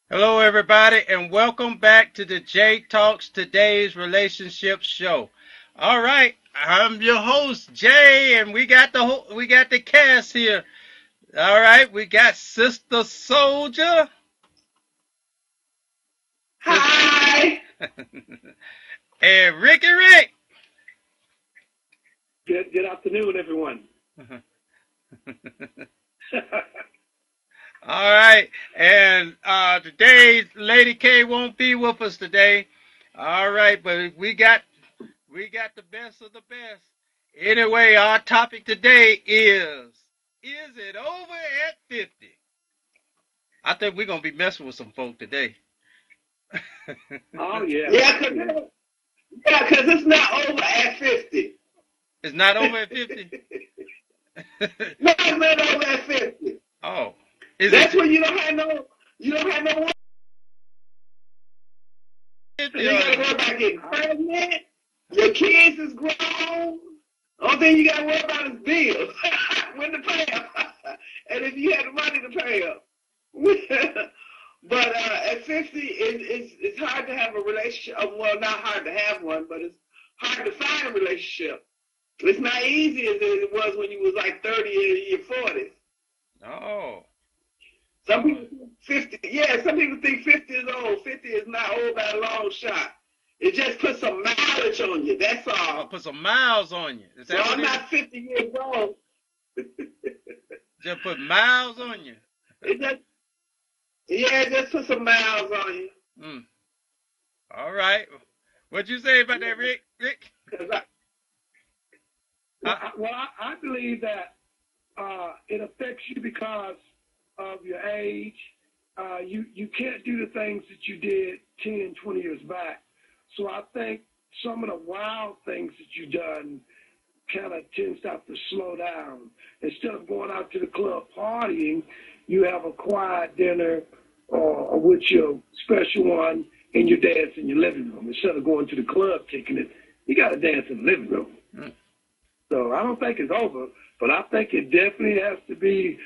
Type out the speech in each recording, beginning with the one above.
Hello, everybody, and welcome back to the J Talks Today's Relationship Show. All right, I'm your host Jay, and we got the cast here. All right, we got Sister Soldier. Hi. And Ricky Rick. Good afternoon, everyone. All right, and today Lady K won't be with us today. All right, but we got the best of the best. Anyway, our topic today is it over at 50? I think we're gonna be messing with some folk today. Oh yeah. Yeah, because it's not over at 50. It's not over at 50? No, it's not over at 50. Oh. That's when you don't have no work. You gotta worry about getting pregnant. Your kids is grown. Only thing you gotta worry about is bills. When to pay them. And if you had the money to pay them. But at 50, it's hard to have a relationship. Well, not hard to have one, but it's hard to find a relationship. It's not easy as it was when you was like 30 in your 40s. Oh. Some people think 50. Yeah, some people think 50 is old. 50 is not old by a long shot. It just puts some mileage on you. That's all. Oh, put some miles on you. Is that so I'm not 50 years old. Just put miles on you. Just put some miles on you. All right. What'd you say about that, Rick? I believe that it affects you because of your age. You can't do the things that you did 10, 20 years back. So I think some of the wild things that you've done kind of tends to have to slow down. Instead of going out to the club partying, you have a quiet dinner or with your special one and you dance in your living room. Instead of going to the club kicking it, you got to dance in the living room. So I don't think it's over, but I think it definitely has to be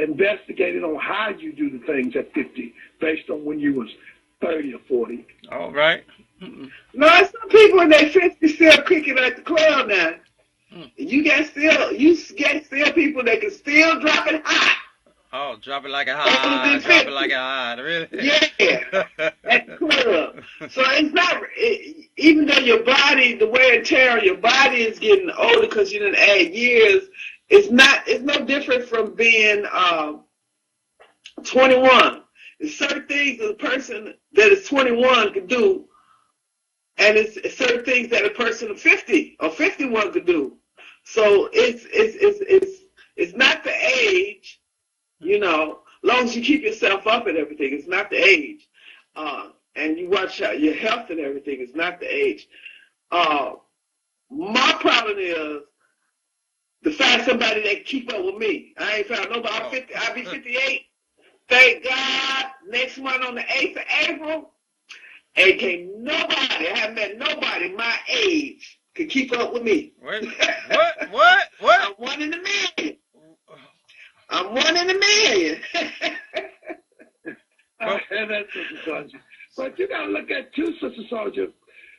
investigated on how you do the things at 50 based on when you was 30 or 40. All right. No, some people in their 50 still kicking at the club now. You got still people that can still drop it hot. Oh, drop it like a hot. Drop it like a hot. Really? Yeah. At the club. So it's not, even though your body, the wear and tear on your body is getting older because you didn't add years, it's no different from being 21. There's certain things that a person that is 21 can do, and it's certain things that a person of 50 or 51 could do. So it's not the age, long as you keep yourself up and everything. It's not the age, and you watch out your health and everything. It's not the age. My problem is to find somebody that can keep up with me. I ain't found nobody. I'm 50. I'll be 58. Thank God. Next month on the 8th of April. And I haven't met nobody my age can keep up with me. What? I'm one in a million. That's Sister Soldier. But you got to look at too, Sister Soldier.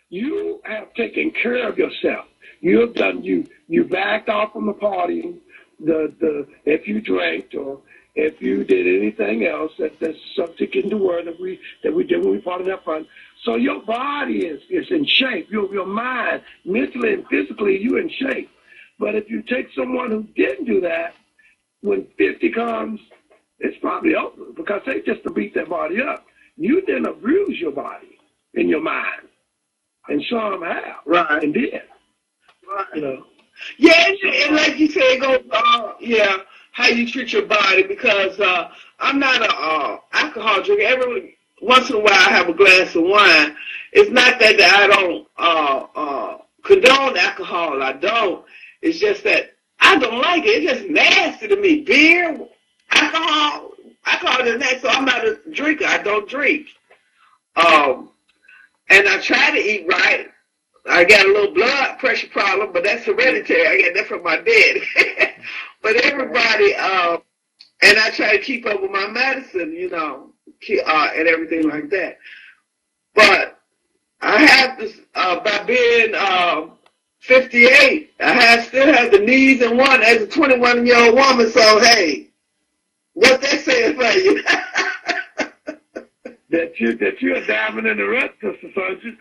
You have taken care of yourself. You have done. You backed off from the partying. If you drank or if you did anything else that's subject in the word that we did when we parted up front. So your body is in shape. Your mind, mentally and physically, you're in shape. But if you take someone who didn't do that, when 50 comes, it's probably over because they just to beat their body up. You didn't abuse your body and your mind. And some have. Right. And did. Right. Yeah, So, and like you said, it goes, yeah, how you treat your body because I'm not a alcohol drinker. Every once in a while, I have a glass of wine. It's not that I don't condone alcohol. I don't. It's just that I don't like it. It's just nasty to me. Beer, alcohol is nasty. So I'm not a drinker. I don't drink. Um, and I try to eat right. I got a little blood pressure problem, but that's hereditary. I got that from my dad. But everybody, and I try to keep up with my medicine, and everything like that. But I have this, by being 58, still have the knees and one as a 21-year-old woman. So hey, what's that saying for you? that you're a diamond in the rough, Sister Sergeant.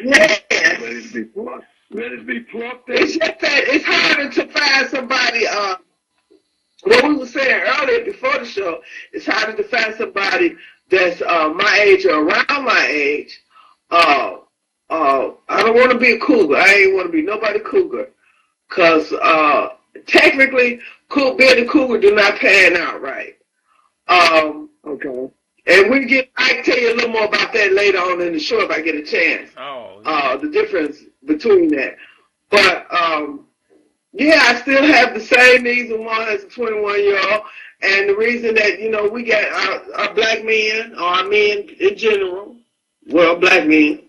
Yes. Ready to be plucked. Ready to be plucked. It's just that it's harder to find somebody. What we were saying earlier before the show, it's harder to find somebody that's my age or around my age. I don't want to be a cougar. I ain't want to be nobody cougar, cause technically, being a cougar do not pan out right. Okay. And I can tell you a little more about that later on in the show if I get a chance. Oh. The difference between that. But, yeah, I still have the same needs and wants as a 21-year-old. And the reason that, we got our black men, or our men in general, well, black men,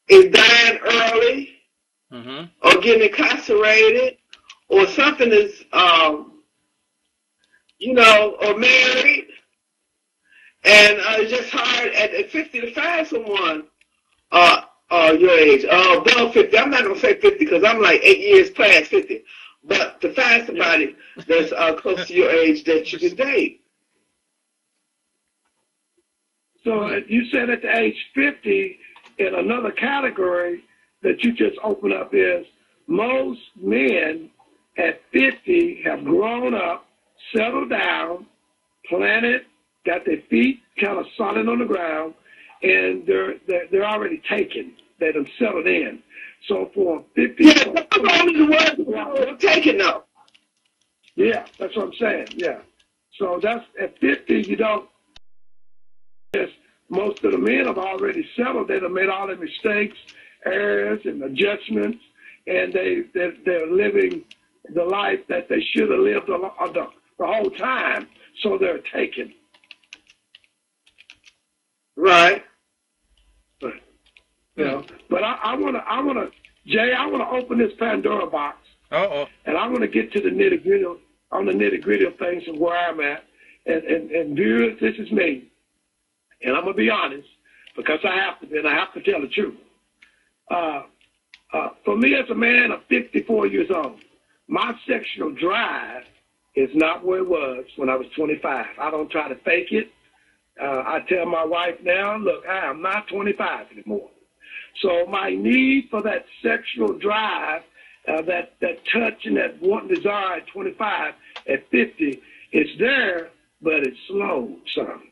is dying early, or getting incarcerated, or something is, or married. And it's just hard at 50 to find someone your age, above 50. I'm not going to say 50 because I'm like 8 years past 50. But to find somebody that's close to your age that you can date. So you said at the age 50, in another category that you just opened up is most men at 50 have grown up, settled down, planted, got their feet kind of solid on the ground, and they're already taken. They done settled in. So for 50, yeah, that's only the word taken though. Yeah, that's what I'm saying. Yeah. So that's at 50, you don't. Most of the men have already settled. They've made all the mistakes, errors, and adjustments, and they're living the life that they should have lived the whole time. So they're taken. Right. But I wanna, Jay, I wanna open this Pandora box. And I want to get to the nitty-gritty of things and where I'm at. And viewers, this is me. And I'm going to be honest, because I have to be, and I have to tell the truth. For me as a man of 54 years old, my sexual drive is not where it was when I was 25. I don't try to fake it. I tell my wife now, look, I am not 25 anymore. So my need for that sexual drive, that touch and that want desire at 25, at 50, it's there, but it's slow, son.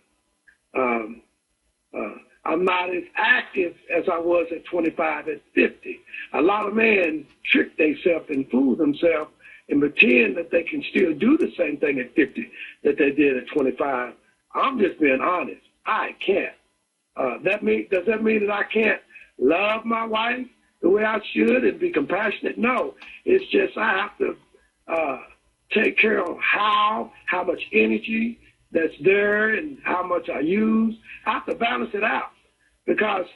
I'm not as active as I was at 25 at 50. A lot of men trick themselves and fool themselves and pretend that they can still do the same thing at 50 that they did at 25. I'm just being honest. I can't. Does that mean that I can't love my wife the way I should and be compassionate? No. It's just I have to take care of how much energy that's there and how much I use. I have to balance it out because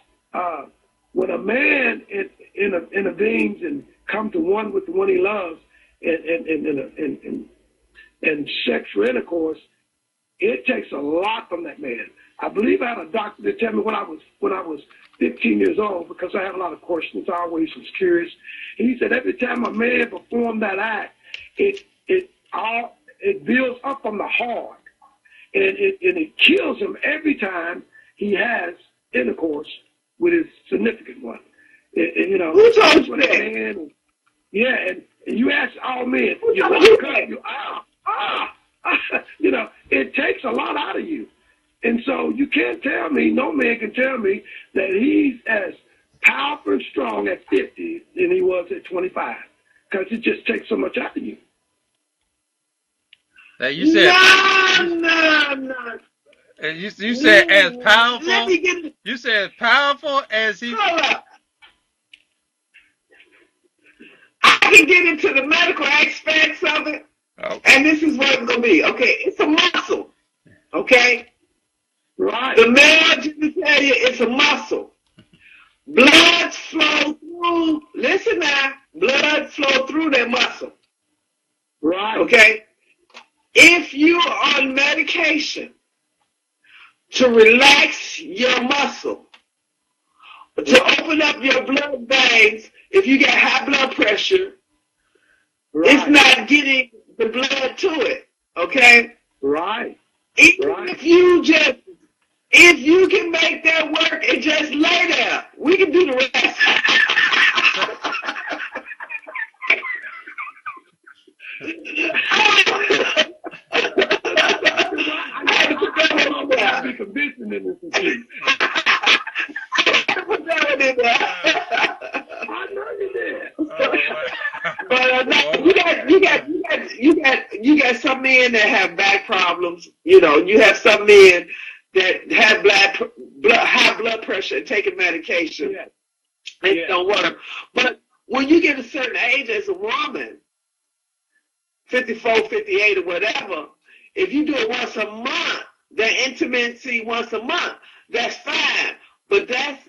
when a man intervenes and come to one with the one he loves in sexual intercourse, it takes a lot from that man. I believe I had a doctor that tell me when I was 15 years old, because I had a lot of questions, I always was curious. And he said every time a man performed that act, it builds up from the heart, and it kills him every time he has intercourse with his significant one. Who told you that? Yeah, and you ask all men, it takes a lot out of you. And so you can't tell me, no man can tell me that he's as powerful and strong at 50 than he was at 25, because it just takes so much out of you. Now you said No. you said as Let powerful. me get it. You said as powerful as he. Hold up. I can get into the medical aspects of it, and this is what it's gonna be. Okay, it's a muscle. Okay, Right. the male genitalia is a muscle. Blood flow through. Listen now, blood flow through that muscle. Right. Okay, if you're on medication to relax your muscle, to open up your blood veins, if you got high blood pressure, it's not getting the blood to it. Okay? Right. Even if you can make that work and just lay there, we can do the rest. I be convincing in this. I know you did. But you got some men that have back problems. You know, you have some men that have high blood pressure and taking medication. Yeah. It don't work. But when you get a certain age as a woman, 54, 58 or whatever, if you do it once a month, that intimacy once a month, that's fine. But that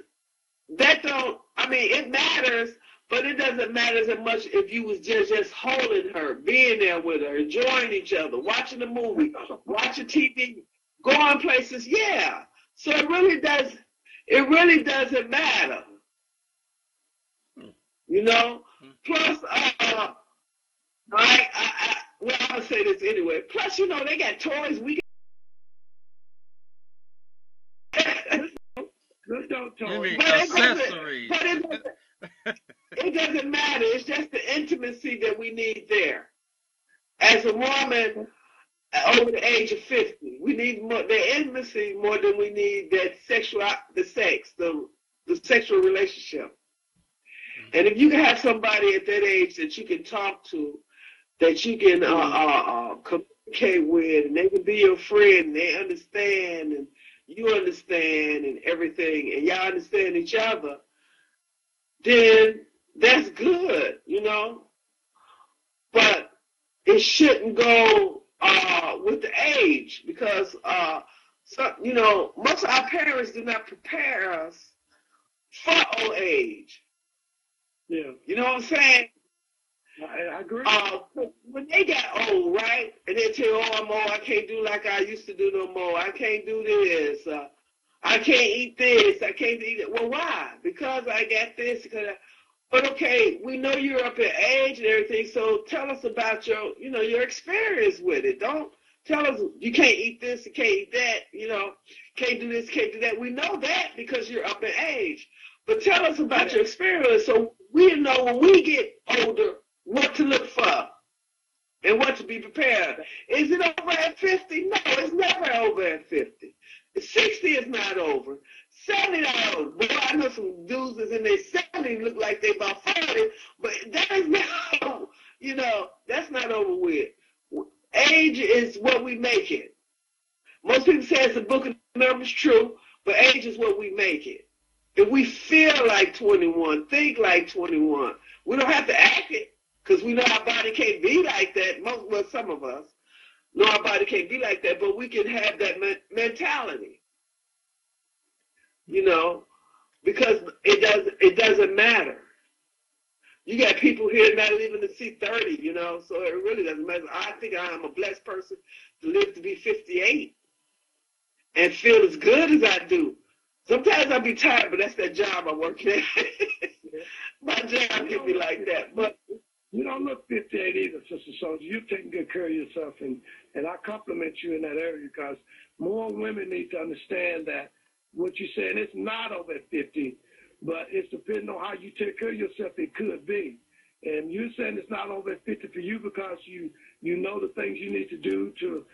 don't, I mean, it matters, but it doesn't matter as much if you was just holding her, being there with her, enjoying each other, watching a movie, watching TV, going places, yeah. So it really doesn't matter. You know? Plus, I'm gonna say this anyway. Plus, you know, they got toys we accessories. But it doesn't matter. It's just the intimacy that we need there. As a woman over the age of 50, we need more the intimacy more than we need that the sexual relationship. And if you can have somebody at that age that you can talk to, that you can communicate with, and they can be your friend, and they understand, and you understand, and everything, and y'all understand each other, then that's good, you know. But it shouldn't go with the age, because you know, most of our parents do not prepare us for old age. Yeah. You know what I'm saying? I agree. When they got old, right, and they tell you, oh, I'm old, I can't do like I used to do no more. I can't do this. I can't eat this. I can't eat it. Well, why? Because I got this. But okay, we know you're up in age and everything, so tell us about your experience with it. Don't tell us you can't eat this, you can't eat that, you know, can't do this, can't do that. We know that because you're up in age. But tell us about your experience so we know when we get older what to look for and what to be prepared. Is it over at 50? No, it's never over at 50. 60 is not over. 70 not over. Boy, I know some dudes that's in their 70s look like they about 40, but that is not, you know, that's not over with. Age is what we make it. Most people say it's a book of numbers, true, but age is what we make it. If we feel like 21, think like 21, we don't have to act it, because we know our body can't be like that. Some of us know our body can't be like that, but we can have that mentality, you know, because it doesn't matter. You got people here not even to see 30, you know, so it really doesn't matter. I think I am a blessed person to live to be 58 and feel as good as I do. Sometimes I'll be tired, but that's that job I'm working at. My job can be like that. But you don't look 58 either, Sister Soldier. You're taking good care of yourself, and I compliment you in that area, because more women need to understand that what you're saying, it's not over at 50, but it's depending on how you take care of yourself, it could be. And you're saying it's not over at 50 for you because you know the things you need to do to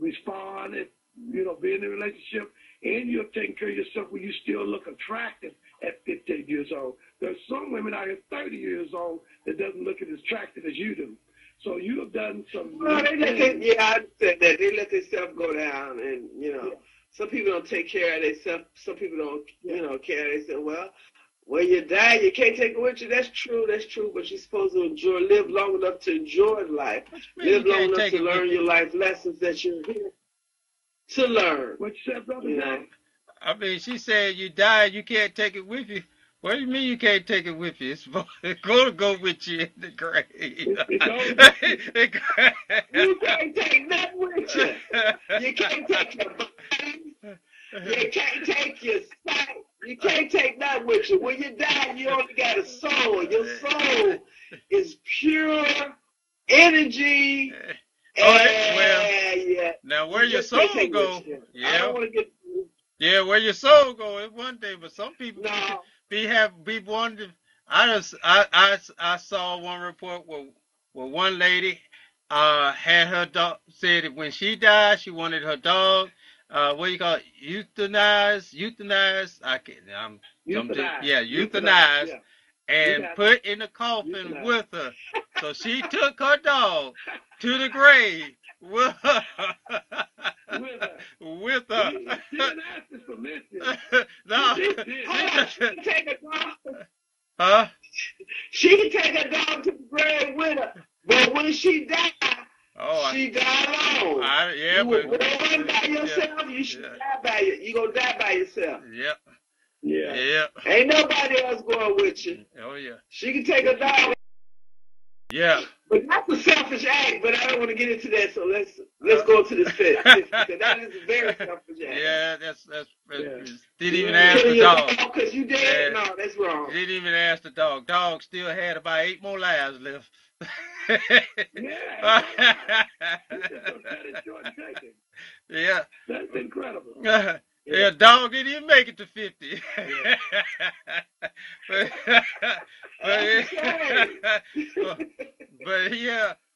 respond, and, you know, be in a relationship, and you're taking care of yourself where you still look attractive at 58 years old. There's some women out here 30 years old that doesn't look as attractive as you do. So you have done some. Well, they let they, yeah, I said that. They let themselves go down, and some people don't take care of themselves. Some people don't, care. They say, well, when you die, you can't take it with you. That's true. That's true. But you're supposed to live long enough to enjoy life. Live long enough to learn your life lessons that you're here to learn. What you said, brother? Jack? I mean, she said you died, you can't take it with you. What do you mean you can't take it with you? It's going to go with you in the grave. You can't take nothing with you. You can't take your body. You can't take your sight. You can't take nothing with you. When you die, you only got a soul. Your soul is pure energy. Now where your soul go? Yeah, where your soul go is one thing, but some people be wondering. I saw one report where one lady had her dog, said that when she died, she wanted her dog what do you call it? Euthanized. Euthanized. And put in the coffin with her. So she took her dog to the grave with her. With her. She didn't ask us permission. No. She can take a dog. Huh? She can take her dog to the grave with her. But when she died, she died alone. You would run by yourself, you should die by you. You gonna die by yourself. Yep. Yeah. Ain't nobody else going with you. Oh yeah. She can take a dog. Yeah. But that's a selfish act, but I don't want to get into that, so let's go to this fit. Because that is a very selfish act. Yeah, that's didn't even ask the dog. Because you dead? No, that's wrong. Didn't even ask the dog. Dog still had about 8 more lives left. Yeah. That's incredible. Yeah, dog didn't even make it to 50.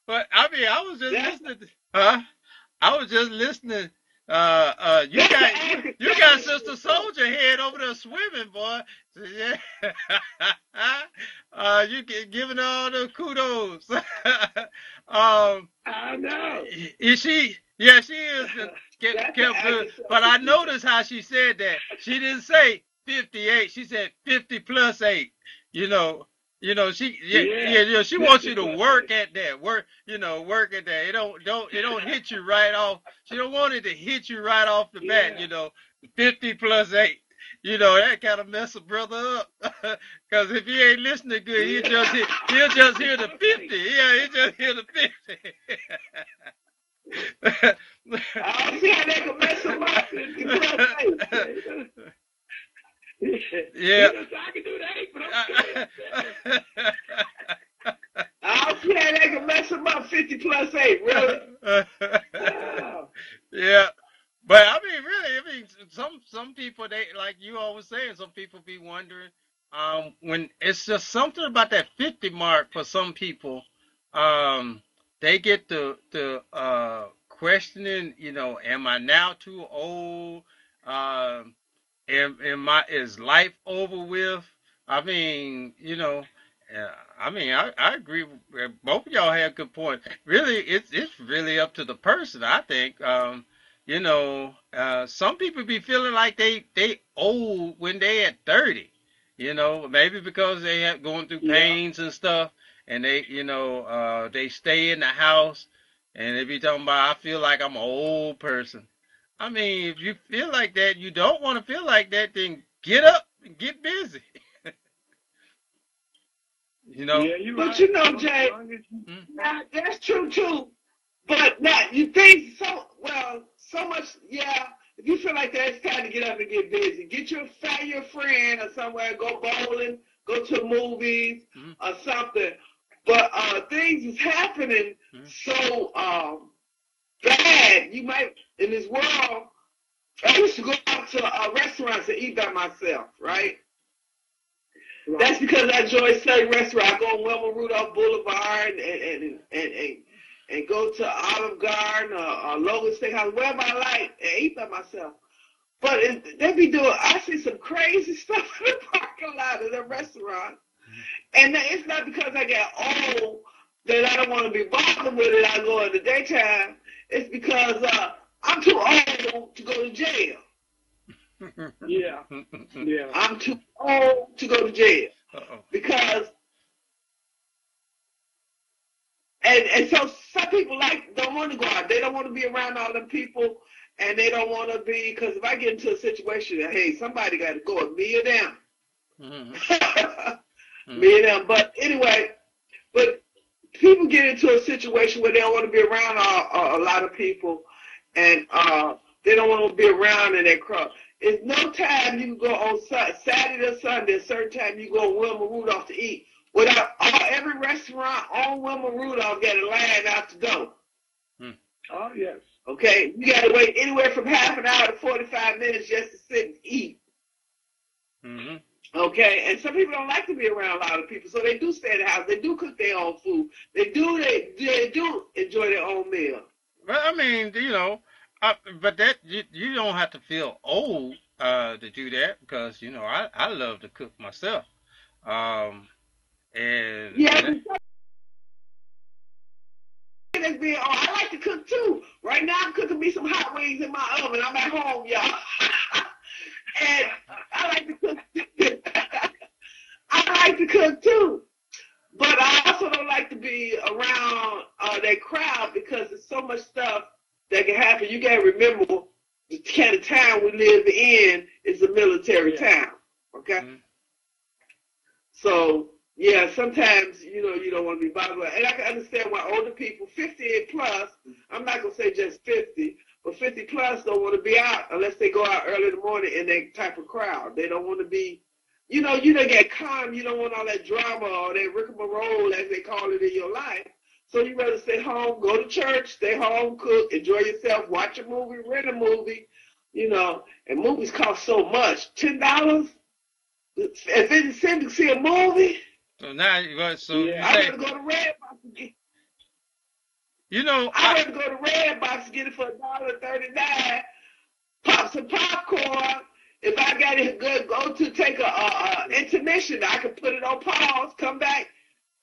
But I mean, I was just listening. I was just listening. You got Sister Soldier head over there swimming, boy. You giving her all the kudos. I know. Is she? Yeah, she is. Kept good. But I noticed how she said that. She didn't say 58. She said 50 plus 8. She she wants you to work at that. Work at that. It don't hit you right off. She don't want it to hit you right off the bat, 50 plus 8. That kind of mess a brother up. Cause if he ain't listening good, he'll just hear the 50. Yeah, he'll just hear the 50. I don't see how they can mess him up. Yeah. I can do that, but I'm I don't see how they can mess him up 50 plus 8, really. Yeah. But I mean, some people, they, like you always saying, some people be wondering, when it's just something about that 50 mark for some people, they get to questioning, am I now too old? Is life over with? I mean, I agree. Both of y'all have good points. Really, it's really up to the person, I think. Some people be feeling like they old when they at 30. Maybe because they have going through pains and stuff, and they stay in the house, and they be talking about, I feel like I'm an old person. I mean, if you feel like that, you don't want to feel like that, then get up and get busy. Yeah, you're right. But Jay, that's true too. But now you think so much. Yeah, if you feel like that, it's time to get up and get busy. Get your friend or somewhere, go bowling, go to movies or something. But things is happening so bad. You might, in this world, I used to go out to restaurants and eat by myself, right? That's because I enjoy certain restaurants. I go on Wilma Rudolph Boulevard and go to Olive Garden or Logan Steakhouse, wherever I like, and eat by myself. But they be doing, I see some crazy stuff in the parking lot of the restaurant. And it's not because I got old that I don't want to be bothered with it. I go in the daytime. It's because I'm too old to go to jail. Yeah. Yeah. I'm too old to go to jail. Because, and so some people don't want to go out. They don't want to be around all them people. And they don't want to be, because if I get into a situation that, hey, somebody got to go, me or them. Me and them. But anyway, but people get into a situation where they don't want to be around a lot of people, and they don't want to be around in that crowd. There's no time you can go on Saturday or Sunday, a certain time you go on Wilma Rudolph to eat. Without every restaurant on Wilma Rudolph got a line out the door. Oh, yes. Okay, you got to wait anywhere from half an hour to 45 minutes just to sit and eat. Okay, and some people don't like to be around a lot of people, so they do stay in the house. They do cook their own food. They do enjoy their own meal. Well, I mean, but that you don't have to feel old to do that, because I love to cook myself. And yeah. I like to cook too. Right now I'm cooking me some hot wings in my oven. I'm at home, y'all. And I like to cook. I like to cook too. But I also don't like to be around that crowd, because there's so much stuff that can happen. You got to remember the kind of town we live in is a military town. Okay? So, yeah, sometimes, you don't want to be bothered. And I can understand why older people, 50 and plus, I'm not going to say just 50, but 50 plus don't want to be out unless they go out early in the morning in that type of crowd. They don't want to be, you don't get calm. You don't want all that drama or that rigmarole, as they call it, in your life. So you rather stay home, go to church, stay home, cook, enjoy yourself, watch a movie, rent a movie, and movies cost so much. $10? If it's to see a movie. So now, I rather go to Redbox. I rather go to Redbox, get it for $1.39, pop some popcorn. If I got to go to take a intermission, I can put it on pause, come back,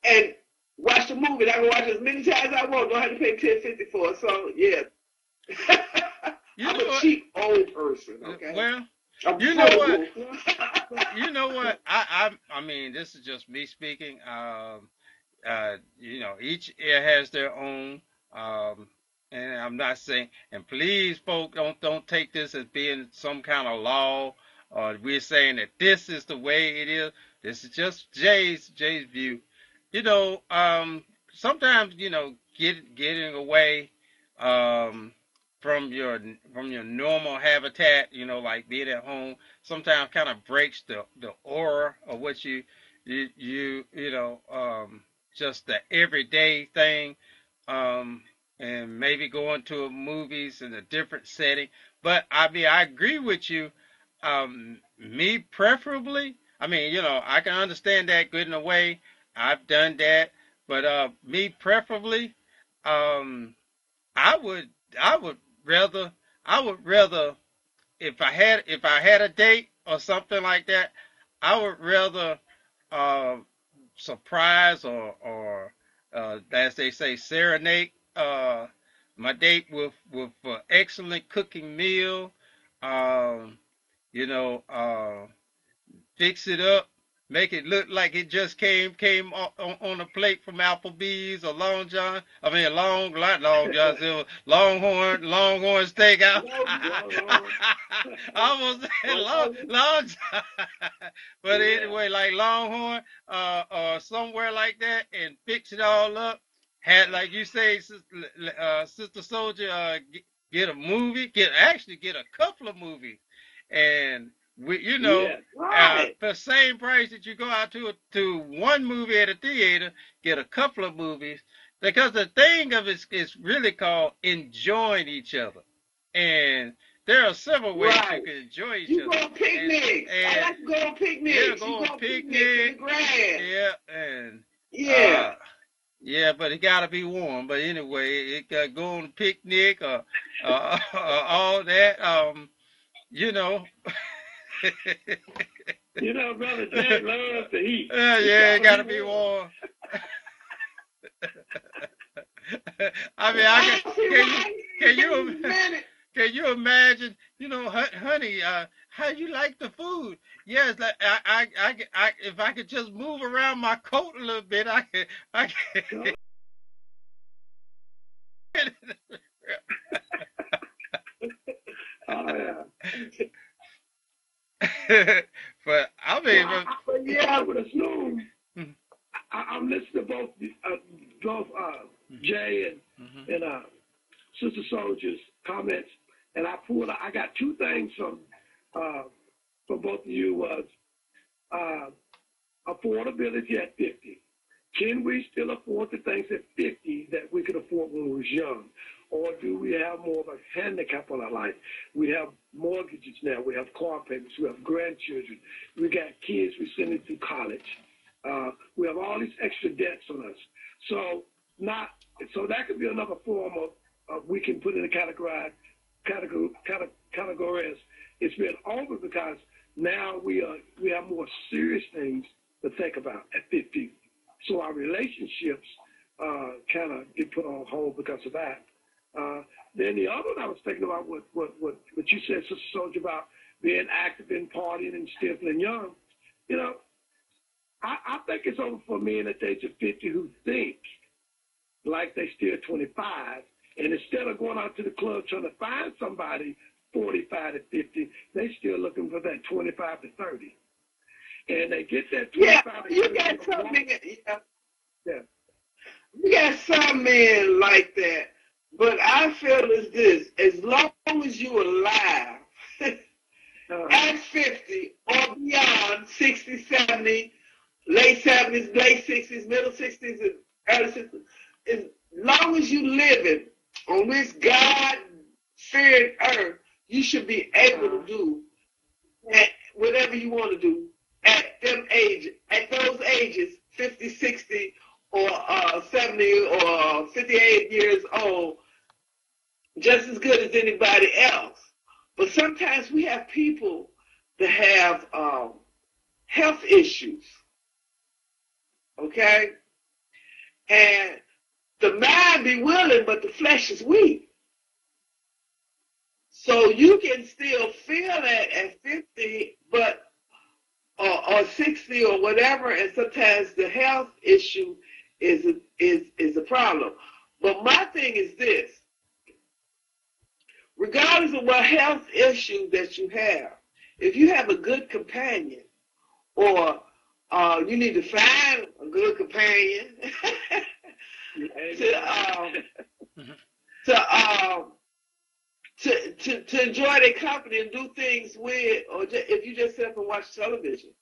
and watch the movie. I can watch it as many times as I want. Don't have to pay $10.50 for it. So yeah, I'm a cheap old person. Okay. Well, what? You know what? I mean, this is just me speaking. Each ear has their own. And I'm not saying, and please, folks, don't take this as being some kind of law, or we're saying that this is the way it is. This is just Jay's view. Sometimes getting away from your normal habitat, like being at home, sometimes kind of breaks the aura of what you just the everyday thing. And maybe going to movies in a different setting. But I mean, I agree with you. Me preferably, I mean, I can understand that getting away. I've done that. But me preferably, I would rather if I had a date or something like that, I would rather surprise or as they say, serenade my date with excellent cooking meal. Fix it up, make it look like it just came on a plate from Applebee's or Long John. I mean, not Long John's, it was Longhorn Steakhouse. I almost said Long John. But anyway, like Longhorn or somewhere like that, and fix it all up. Had, like you say, Sister Soldier, get a movie, get a couple of movies, and for the same price that you go out to one movie at a theater, get a couple of movies, because the thing of it is really called enjoying each other, and there are several ways you can enjoy each other. You go on picnics. I like to go on picnics. Yeah, go on picnic. Yeah, and yeah, but it gotta be warm. But anyway, it got go on a picnic or all that. you know. You know, Brother Jack loves to eat. Yeah, it gotta be warm. I mean, can you can you imagine? You know, honey, how you like the food? Yes, like if I could just move around my coat a little bit, I could. Oh, yeah. But I mean, But yeah, I would assume Mhm. I'm listening to both Jay Mhm. and Sister Soldier's comments, and I got two things from both of you was affordability at 50. Can we still afford the things at 50 that we could afford when we was young? Or do we have more of a handicap on our life? We have mortgages now. We have car payments. We have grandchildren. We got kids we sending to college. We have all these extra debts on us. So that could be another form of we can put in a category as it's been over because now we have more serious things to think about at 50. So our relationships kind of get put on hold because of that. Then the other one I was thinking about what you said, Sister Soldier, about being active in partying and still and young. You know, I think it's over for men at the age of 50 who think like they still 25, and instead of going out to the club trying to find somebody 45 to 50, they still looking for that 25 to 30. And they get that 25 to 30. You got some men, yeah. You got some men like that. But I feel is this, as long as you alive at 50 or beyond, 60, 70, late 70s, late 60s, middle 60s, and early 60s, as long as you living on this God-feared earth, you should be able to do whatever you want to do at those ages, 50, 60, or 70 or 58 years old, just as good as anybody else. But sometimes we have people that have health issues, okay? And the mind be willing, but the flesh is weak. So you can still feel that at 50, but or 60 or whatever, and sometimes the health issue is a problem. But my thing is this: regardless of what health issue that you have, if you have a good companion, or you need to find a good companion to enjoy their company and do things with, or if you just sit up and watch television,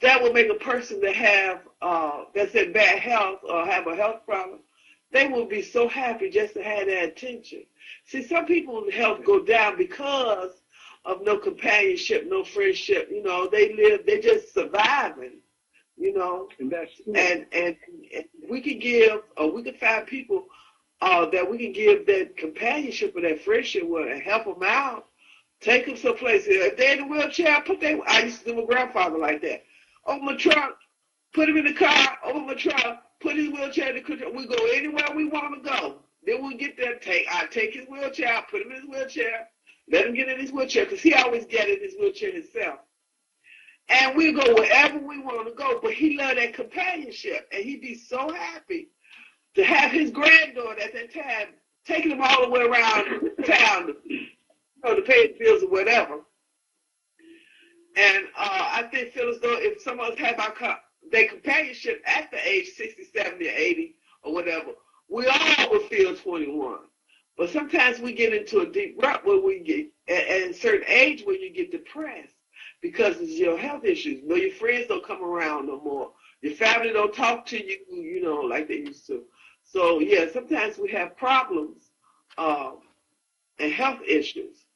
that will make a person that have that's in bad health or have a health problem, they will be so happy just to have that attention. See, some people's health go down because of no companionship, no friendship. You know, they're just surviving. You know, and we could give, or we could find people that we can give that companionship or that friendship with and help them out. Take them someplace. If they're in a wheelchair, I used to do my grandfather like that. Open my trunk, put him in the car, open my trunk, put his wheelchair in the car. We go anywhere we want to go. Then we get there, I take his wheelchair, put him in his wheelchair, let him get in his wheelchair, because he always get in his wheelchair himself. And we go wherever we want to go, but he loved that companionship, and he'd be so happy to have his granddaughter at that time, taking him all the way around town to pay the bills or whatever. And I think feel as though if some of us have their companionship at the age 60, 70, or 80, or whatever, we all would feel 21. But sometimes we get into a deep rut where we get, at a certain age, where you get depressed because it's your health issues. You know, your friends don't come around no more. Your family don't talk to you, you know, like they used to. So, yeah, sometimes we have problems and health issues.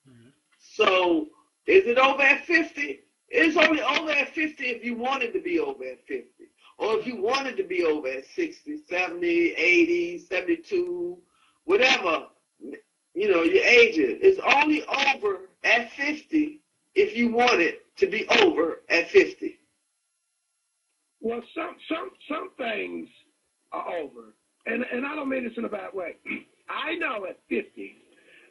Mm-hmm. So, is it over at 50? It's only over at 50 if you wanted to be over at 50. Or if you wanted to be over at 60, 70, 80, 72, whatever. your age is. It's only over at 50 if you want it to be over at 50. Well, some things are over, and I don't mean this in a bad way. I know at 50,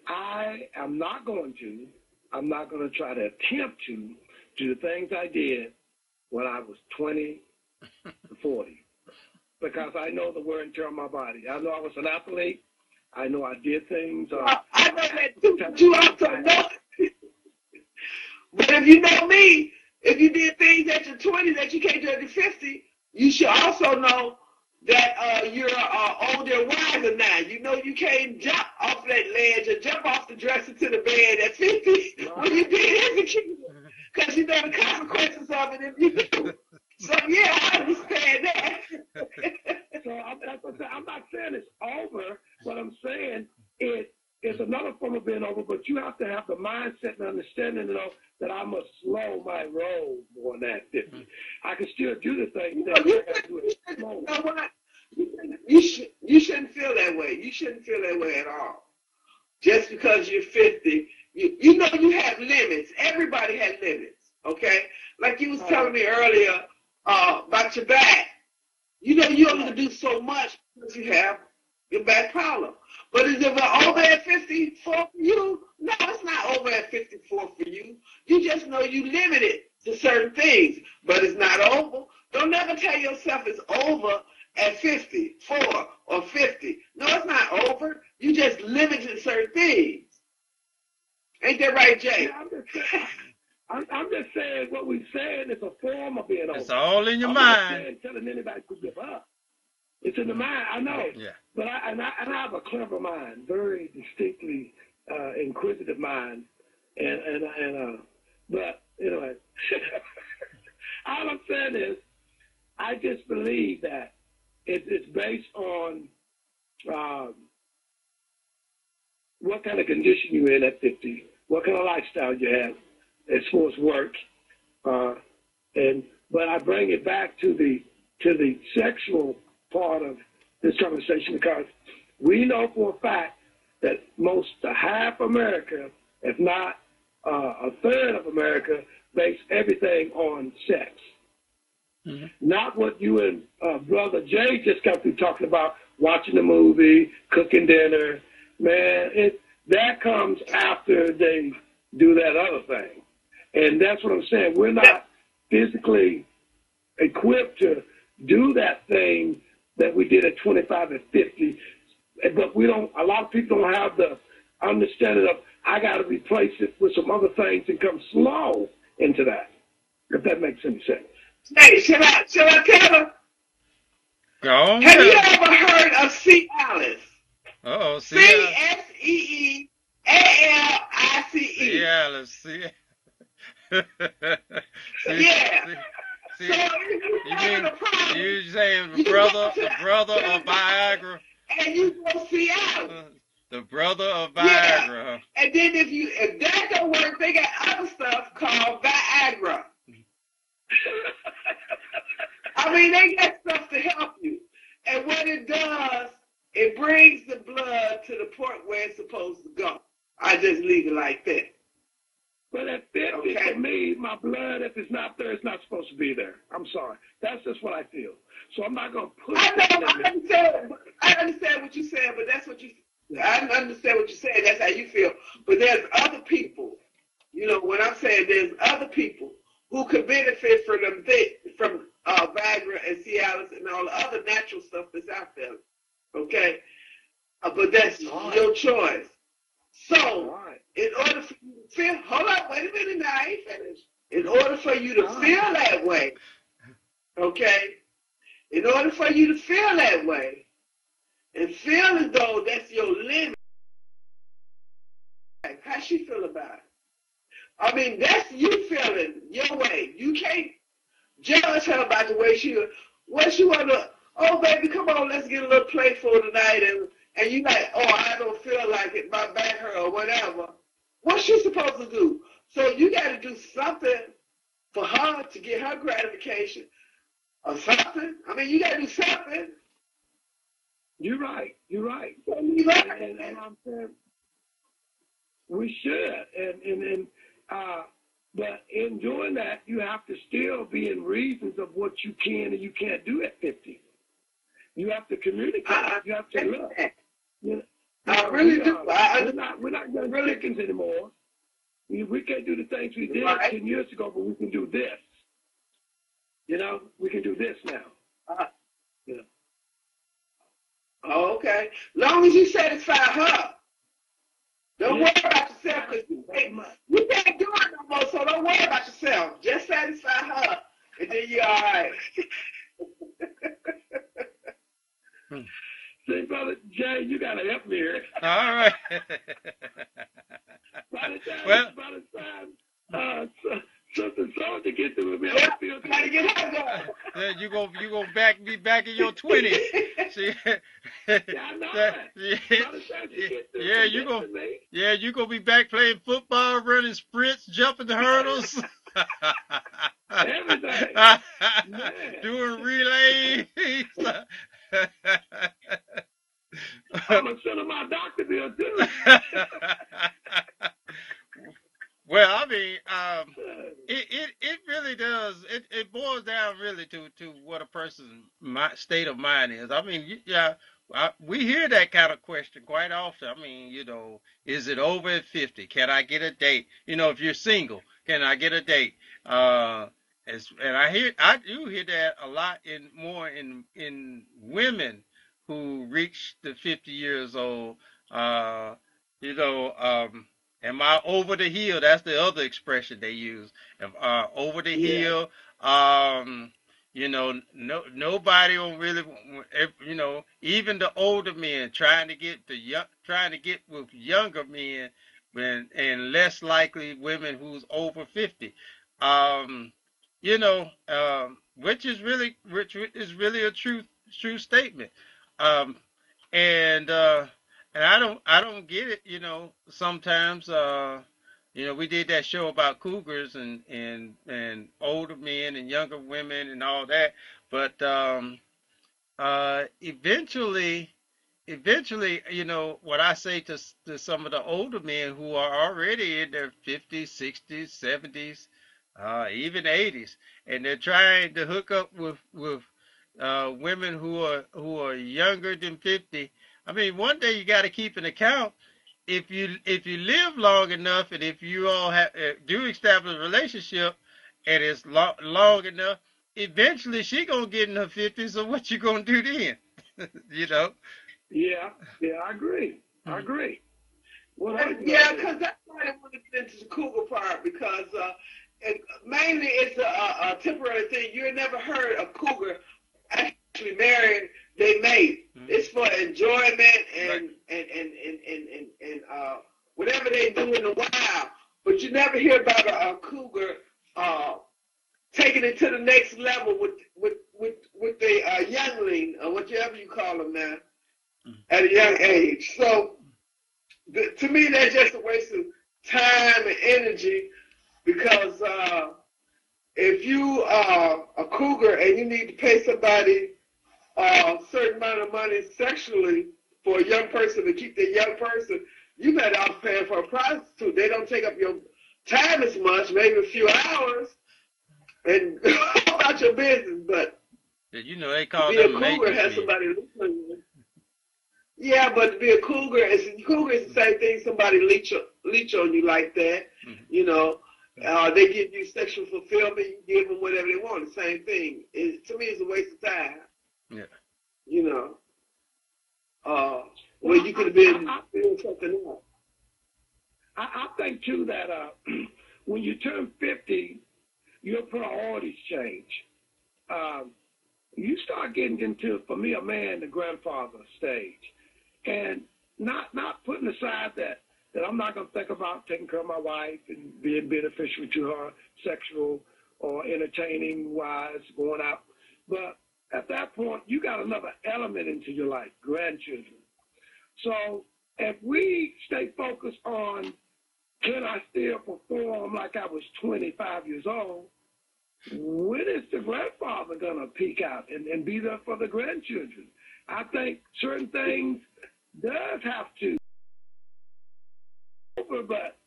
I'm not going to try to attempt to do the things I did when I was 20 to 40, because I know the wear and tear on my body. I know I was an athlete. I know I did things. I know that too, but you also know. But if you know me, if you did things at your 20s that you can't do at your 50, you should also know that you're older and wiser now. You know you can't jump off that ledge or jump off the dresser to the bed at 50 when you did as a kid, because you know the consequences of it if you do. So, yeah, I understand that. So I'm not saying it's over. What I'm saying it's another form of being over, but you have to have the mindset and understanding, that I must slow my roll more than that 50. I can still do the things that I have to do it slow. You know what? You shouldn't feel that way. You shouldn't feel that way at all. Just because you're 50, you know you have limits. Everybody has limits, okay? Like you was telling me earlier about your back. You know you only do so much because you have your back problem. But is it over at 54 for you? No, it's not over at 54 for you. You just know you limited to certain things, but it's not over. Don't never tell yourself it's over at 54 or 50. No, it's not over. You just limited certain things. Ain't that right, Jay? Yeah, I'm just saying what we're saying is a form of being over. It's all in your mind. I'm not saying telling anybody to give up. It's in the mind. I know. Yeah. But I have a clever mind, very distinctly inquisitive mind, but anyway, all I'm saying is I just believe that it's based on what kind of condition you're in at 50, what kind of lifestyle you have as far as work, but I bring it back to the sexual part of this conversation, because we know for a fact that half America, if not a third of America, base everything on sex. Mm-hmm. Not what you and Brother Jay just got through talking about, watching a movie, cooking dinner. Man, that comes after they do that other thing. And that's what I'm saying. We're not physically equipped to do that thing that we did at 25 and 50. But a lot of people don't have the understanding of, I got to replace it with some other things and come slow into that, if that makes any sense. Hey, should I tell her? Go. Have you ever heard of Cialis? Oh, Cialis. Cialis. Yeah. See, you saying the brother of Viagra? And you go Cialis. The brother of Viagra. Yeah. And then if that don't work, they got other stuff called Viagra. I mean, they got stuff to help you. And what it does, it brings the blood to the point where it's supposed to go. I just leave it like that. But at 50, for me, my blood, if it's not there, it's not supposed to be there. I'm sorry. That's just what I feel. So I'm not going to push it. I understand what you're saying, but that's what I understand what you're saying. That's how you feel. But there's other people, when I'm saying there's other people who could benefit from Viagra and Cialis and all the other natural stuff that's out there. Okay? But that's your choice. So, in order for you to feel, hold on, wait a minute now, I ain't finished. In order for you to feel that way, okay? In order for you to feel that way, and feel as though that's your limit, how she feel about it? I mean, that's you feeling your way. You can't judge her about the way she want to, oh, baby, come on, let's get a little playful tonight, and you like, oh, I don't feel like it, my back hurt or whatever. What's she supposed to do? So you got to do something for her to get her gratification or something. I mean, you got to do something. You're right. And I'm saying, We should, but in doing that, you have to still be in reasons of what you can and you can't do at 50. You have to communicate. You have to look. You know, I really do. We're not young chickens anymore. We can't do the things we did 10 years ago, but we can do this. You know, we can do this now. You know. Oh, okay. Long as you satisfy her. Don't worry about yourself, because you can't do it no more, so don't worry about yourself. Just satisfy her, and then you're all right. See, Brother Jay, you got to help me here. All right. By the time something to get to me, I feel gotta get her going. You gonna be back in your 20s. See? Yeah, I know that. You gonna be back playing football, running sprints, jumping the hurdles. Everything. Doing relays. I'm gonna send her my doctor bill too. Well, I mean, it really does. It boils down really to what a person's state of mind is. I mean, we hear that kind of question quite often. I mean, is it over at 50? Can I get a date? If you're single, can I get a date? And I do hear that a lot more in women who reach the 50 years old. Am I over the hill? That's the other expression they use. Over the hill. Nobody will really, even the older men trying to get with younger men, and less likely women who's over 50. Which is really a true statement. And I don't get it, sometimes, we did that show about cougars and older men and younger women and all that. But eventually, what I say to some of the older men who are already in their 50s, 60s, 70s, even 80s, and they're trying to hook up with women who are younger than 50. I mean, one day you got to keep an account. If you live long enough, and if you all do establish a relationship, and it's long enough, eventually she gonna get in her 50s. So what you gonna do then? Yeah, I agree. I agree. Yeah, because that's why I want to get into the cougar part, because mainly it's a temporary thing. You never heard a cougar actually marrying their mate. Mm-hmm. It's for enjoyment and whatever they do in the wild. But you never hear about a cougar taking it to the next level with the youngling, or whatever you call them now, at a young age. So to me, that's just a waste of time and energy, because if you are a cougar and you need to pay somebody a certain amount of money sexually for a young person to keep the young person, you better off paying for a prostitute. They don't take up your time as much, maybe a few hours, and about your business. But they call be them a cougar has somebody listening. Yeah, but to be a cougar is the same thing. Somebody leech on you like that. Mm-hmm. They give you sexual fulfillment. You give them whatever they want. The same thing. To me, it's a waste of time. Yeah. Well, you could have been doing something else. I think too that when you turn 50, your priorities change. You start getting into, for me, a man, the grandfather stage, and not putting aside that I'm not going to think about taking care of my wife and being beneficial to her, sexual or entertaining wise, going out. But at that point, you got another element into your life, grandchildren. So if we stay focused on, can I still perform like I was 25 years old, when is the grandfather going to peak out and be there for the grandchildren? I think certain things does have to over, but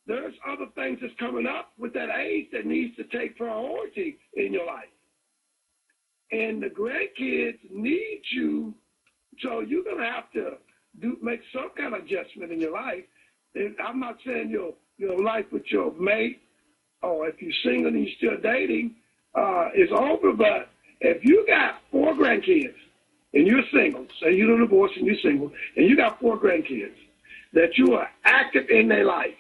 there's other things that's coming up with that age that needs to take priority in your life. And the grandkids need you, so you're going to have to make some kind of adjustment in your life. And I'm not saying your life with your mate, or if you're single and you're still dating, is over, but if you got 4 grandkids and you're single, say you're divorced and you're single, and you got 4 grandkids that you are active in their life,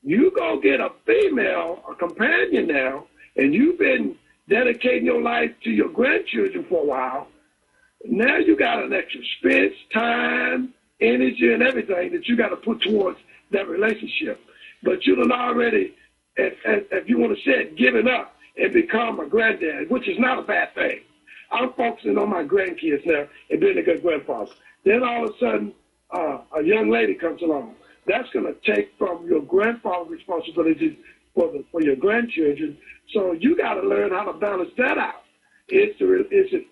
you go get a female, a companion now, and you've been dedicating your life to your grandchildren for a while. Now you got an extra expense, time, energy, and everything that you got to put towards that relationship. But you done already, if you want to say it, given up and become a granddad, which is not a bad thing. I'm focusing on my grandkids now and being a good grandfather. Then all of a sudden, a young lady comes along. That's going to take from your grandfather's responsibilities for your grandchildren. So you got to learn how to balance that out. Is it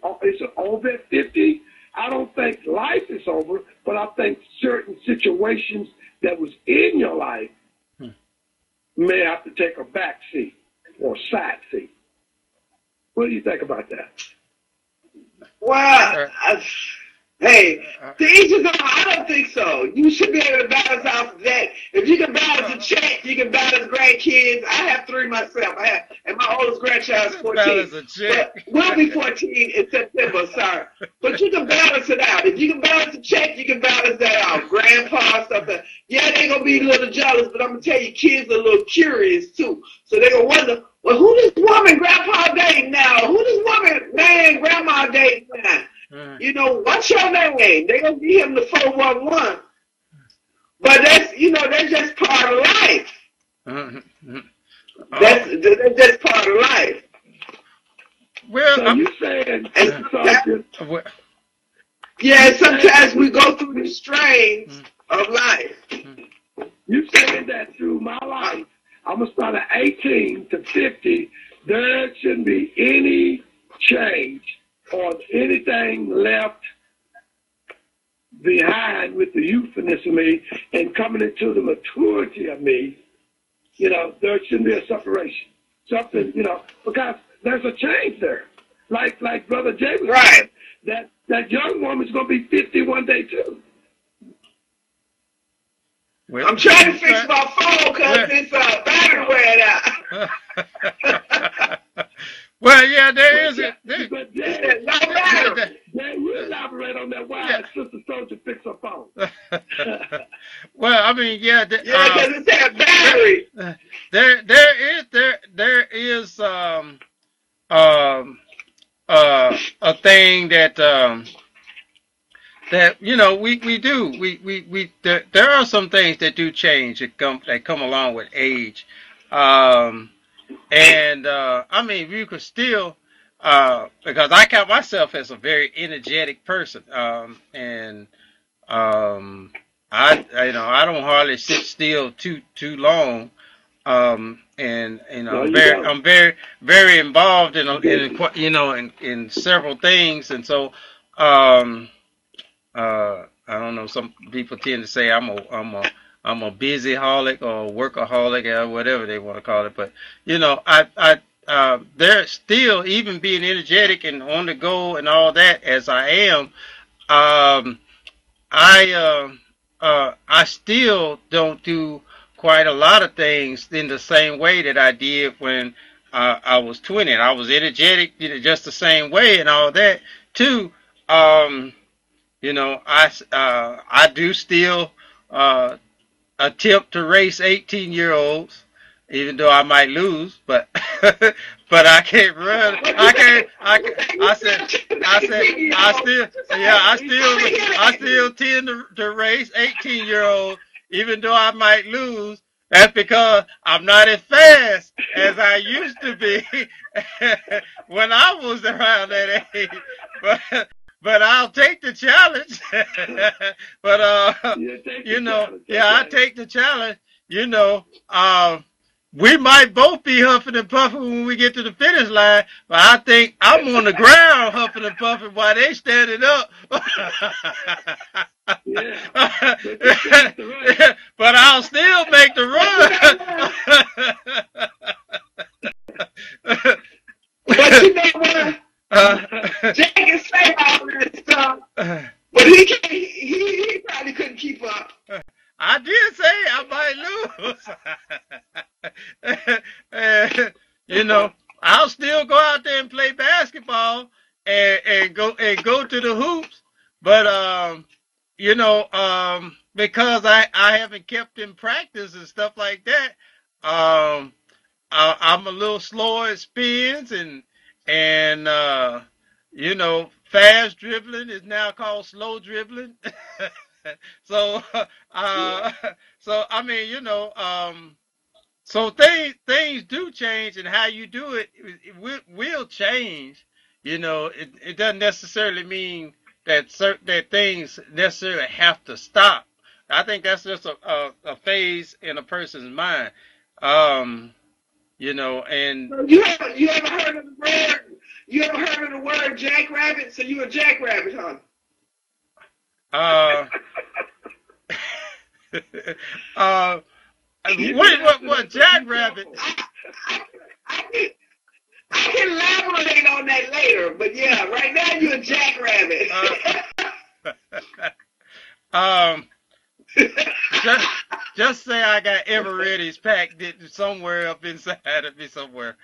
over at 50? I don't think life is over, but I think certain situations that was in your life may have to take a back seat or side seat. What do you think about that? Well, hey, to each his own. I don't think so. You should be able to balance out that. If you can balance a check, you can balance grandkids. I have 3 myself. And my oldest grandchild is 14. But we'll be 14 in September, sorry. But you can balance it out. If you can balance a check, you can balance that out. Grandpa, stuff like that. Yeah, they're going to be a little jealous, but I'm going to tell you, kids are a little curious, too. So they're going to wonder, well, who this woman grandpa dating now? Who this woman, man, grandma dating now? You know, what's your name? They're going to give him the 411. But that's just part of life. That's just part of life. Well, so you saying, yeah, sometimes we go through the strains of life. You saying that through my life, I'm going to start at 18 to 50, there shouldn't be any change or anything left behind with the youthfulness of me and coming into the maturity of me. You know, there shouldn't be a separation. Something, because there's a change there. Like Brother Jay was right. saying, that young woman's going to be 50 one day too. Well, I'm trying to fix my phone because it's battery wearing out. Well, yeah, there is it. But Jay will elaborate on that why Sister Soldier fix her phone. Well, I mean, because it's that battery. There is a thing that we do. There are some things that do change that come along with age. I mean, you could still, because I count myself as a very energetic person, I don't hardly sit still too long, I'm very, very involved in several things, and so, I don't know. Some people tend to say I'm a busyholic or workaholic or whatever they want to call it. But there's still, even being energetic and on the go and all that as I am, I still don't do quite a lot of things in the same way that I did when I was 20. And I was energetic, just the same way and all that too. I do still attempt to race 18-year-olds, even though I might lose, but I can't run. I still tend to race 18-year-olds, even though I might lose. That's because I'm not as fast as I used to be when I was around that age. But I'll take the challenge. I take the challenge. we might both be huffing and puffing when we get to the finish line, but I think I'm on the ground huffing and puffing while they standing up. Yeah. Right. But I'll still make the run. But you know what? Jack can say all that stuff, but he can't. He probably couldn't keep up. I did say I might lose. You know, I'll still go out there and play basketball and go to the hoops, but you know, because I haven't kept in practice and stuff like that, I'm a little slower at spins and you know, fast dribbling is now called slow dribbling. So so I mean, you know, so things do change, and how you do will change. You know, it doesn't necessarily mean that that things necessarily have to stop. I think that's just a phase in a person's mind. Um, you know, and You ever heard of the word? You ever heard of the word jackrabbit? So you a jackrabbit, huh? uh, what jackrabbit? I can elaborate on that later, but yeah, right now you're a jackrabbit. Just say I got Eveready's packed somewhere up inside of me somewhere.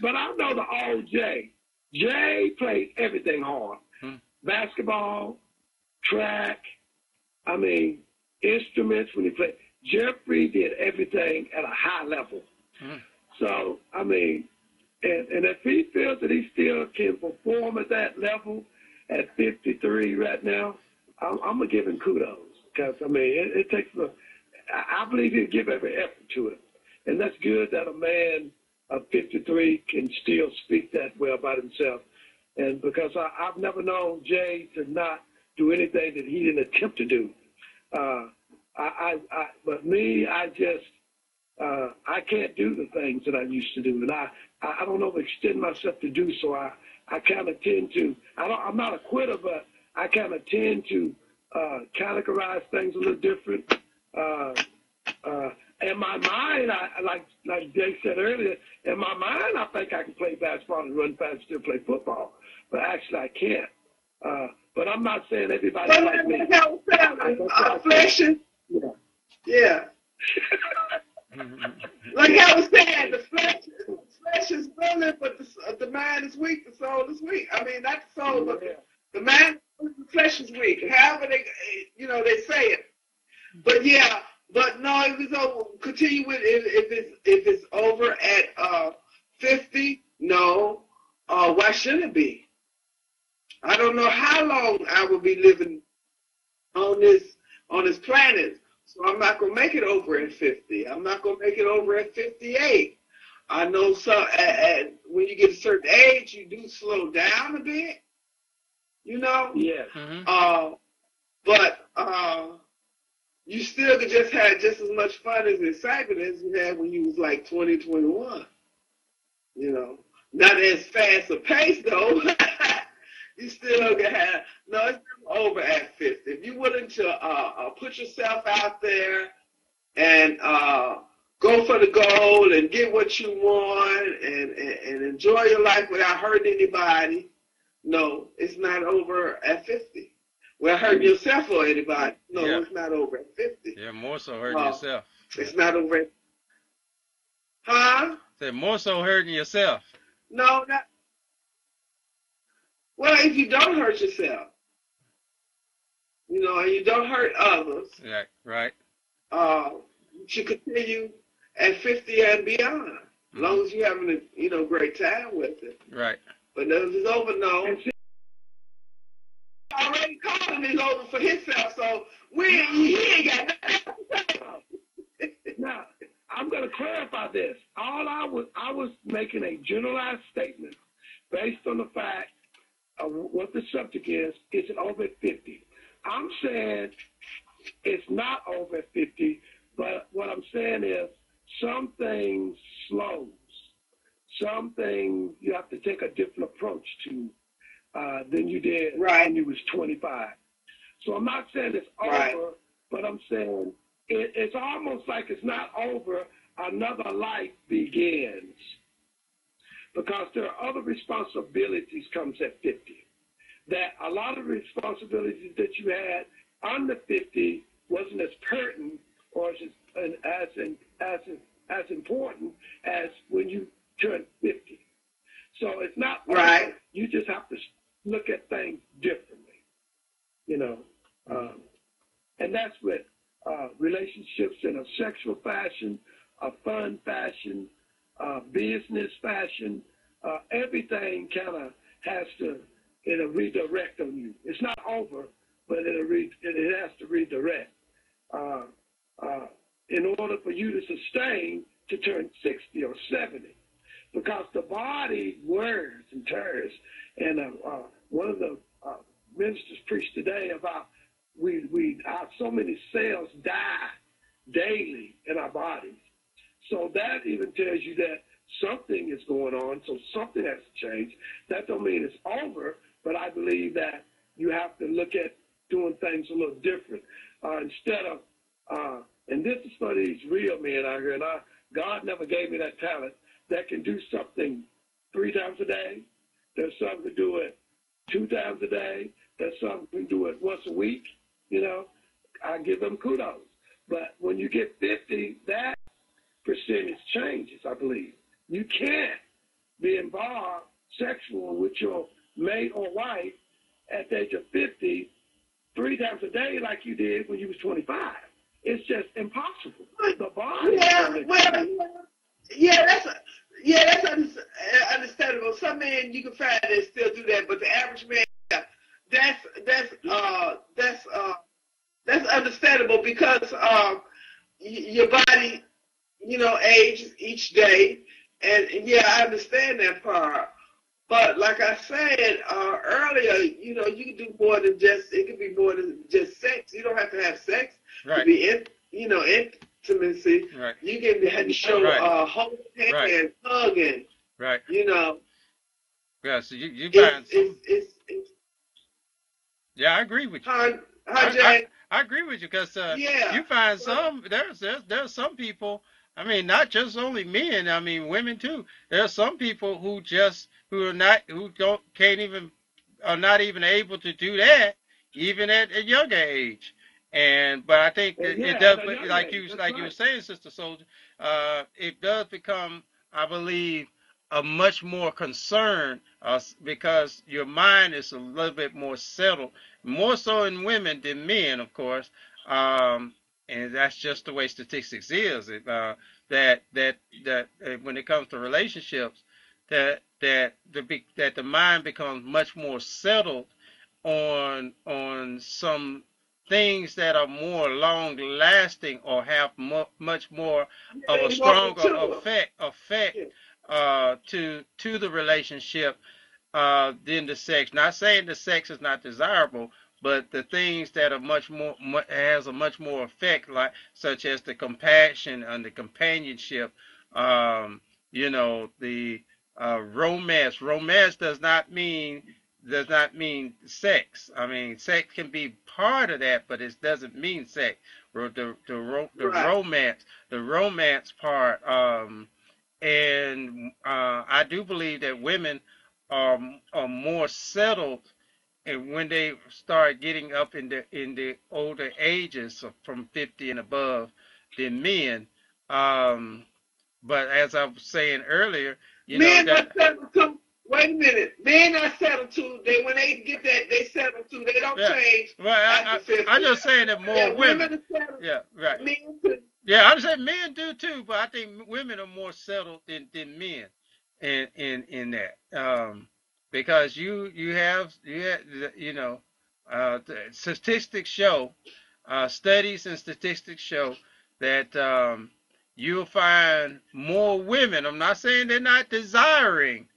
But I know the old Jay. Jay played everything hard. Basketball, track, I mean, instruments when he played. Jeffrey did everything at a high level. So, I mean, and if he feels that he still can perform at that level at 53 right now, I'm going to give him kudos. Because, I mean, it takes I believe he'll give every effort to it. And that's good that a man of 53 can still speak that well about himself. And because I've never known Jay to not do anything that he didn't attempt to do. But me, I can't do the things that I used to do. And I don't know if extend myself to do so. I kind of tend to, I'm not a quitter, but I kind of tend to categorize things a little different. In my mind, like Jay said earlier, in my mind, I think I can play basketball and run fast and still play football. But actually, I can't. But I'm not saying everybody like me. Fleshing. Yeah. Like I was saying, the flesh is willing, but the mind is weak. The soul is weak. I mean, not the soul, but the mind, the flesh is weak. However they say it. But yeah, but no, if it's over, continue with if it's over at 50. No, why should it be? I don't know how long I will be living on this planet. So I'm not gonna make it over at 50. I'm not gonna make it over at 58. I know when you get a certain age, you do slow down a bit. You know. Yeah. But you still could just have just as much fun as excitement as you had when you was like 20, 21. You know, not as fast a pace though. You still can have, no, it's over at 50. If you're willing to put yourself out there and go for the goal and get what you want and enjoy your life without hurting anybody, no, it's not over at 50. Well, hurting yourself or anybody, no, It's not over at 50. Yeah, more so hurting yourself. It's not over at, huh? Say more so hurting yourself. No, not. Well, if you don't hurt yourself, you know, and you don't hurt others, yeah, right. You should continue at 50 and beyond, as long as you're having a great time with it. Right. But if it's over, no. Already calling it over for himself, so he ain't got nothing to say. Now, I'm going to clarify this. I was making a generalized statement based on the fact of what the subject is it over at 50? I'm saying it's not over at 50, but what I'm saying is some things slows. Some things you have to take a different approach to than you did when you was 25. So I'm not saying it's over, but I'm saying it's almost like it's not over. Another life begins because there are other responsibilities comes at 50. That a lot of responsibilities that you had under 50 wasn't as pertinent or as important as when you turn 50. So it's not over. You just have to look at things differently, you know. And that's with relationships in a sexual fashion, a fun fashion, business fashion. Everything kind of has to redirect on you. It's not over, but it has to redirect. In order for you to sustain to turn 60 or 70, because the body wears and tears. And one of the ministers preached today about so many cells die daily in our bodies. So that even tells you that something is going on, so something has to change. That don't mean it's over, but I believe that you have to look at doing things a little different. Instead of, and this is for these real men out here, and God never gave me that talent, that can do something 3 times a day. There's some who do it 2 times a day. There's some who do it once a week. You know, I give them kudos. But when you get 50, that percentage changes, I believe. You can't be involved sexual with your mate or wife at the age of 50 3 times a day like you did when you was 25. It's just impossible. The body. That's understandable. Some men you can find that still do that, but the average man, that's understandable because your body, ages each day, and I understand that part. But like I said earlier, you can do more than it can be more than just sex. You don't have to have sex to be intimacy. Right. You can show holding hands, hugging. Right. Yeah, so you find some. Yeah, I agree with you. I agree with you because you find some. There's some people. I mean, not just only men. I mean, women too. There are some people who are not able to do that even at a younger age. But I think it does, like you were saying, Sister Soldier. It does become, I believe, a much more concern because your mind is a little bit more settled, more so in women than men, of course. And that's just the way statistics is. That when it comes to relationships, that the mind becomes much more settled on some things that are more long lasting or have much more of a stronger effect to the relationship than the sex. Not saying the sex is not desirable, but the things that are has a much more effect, like such as the compassion and the companionship, the romance. Romance does not mean sex. I mean, sex can be part of that, but it doesn't mean sex. The romance part, and I do believe that women are more settled, and when they start getting up in the older ages, from 50 and above, than men. But as I was saying earlier, men are settled too. Wait a minute, men are settled too. When they get that, they settle too. They don't change. Well, I'm just saying that more women are settled. Yeah, right. Men too. Yeah, I'm saying men do too, but I think women are more settled than men in that. Because you have statistics show, studies and statistics show that you'll find more women. I'm not saying they're not desiring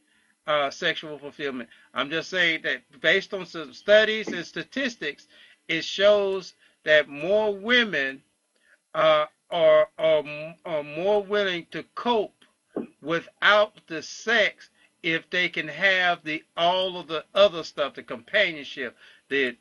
sexual fulfillment. I'm just saying that based on some studies and statistics, it shows that more women are more willing to cope without the sex if they can have the all of the other stuff, the companionship, the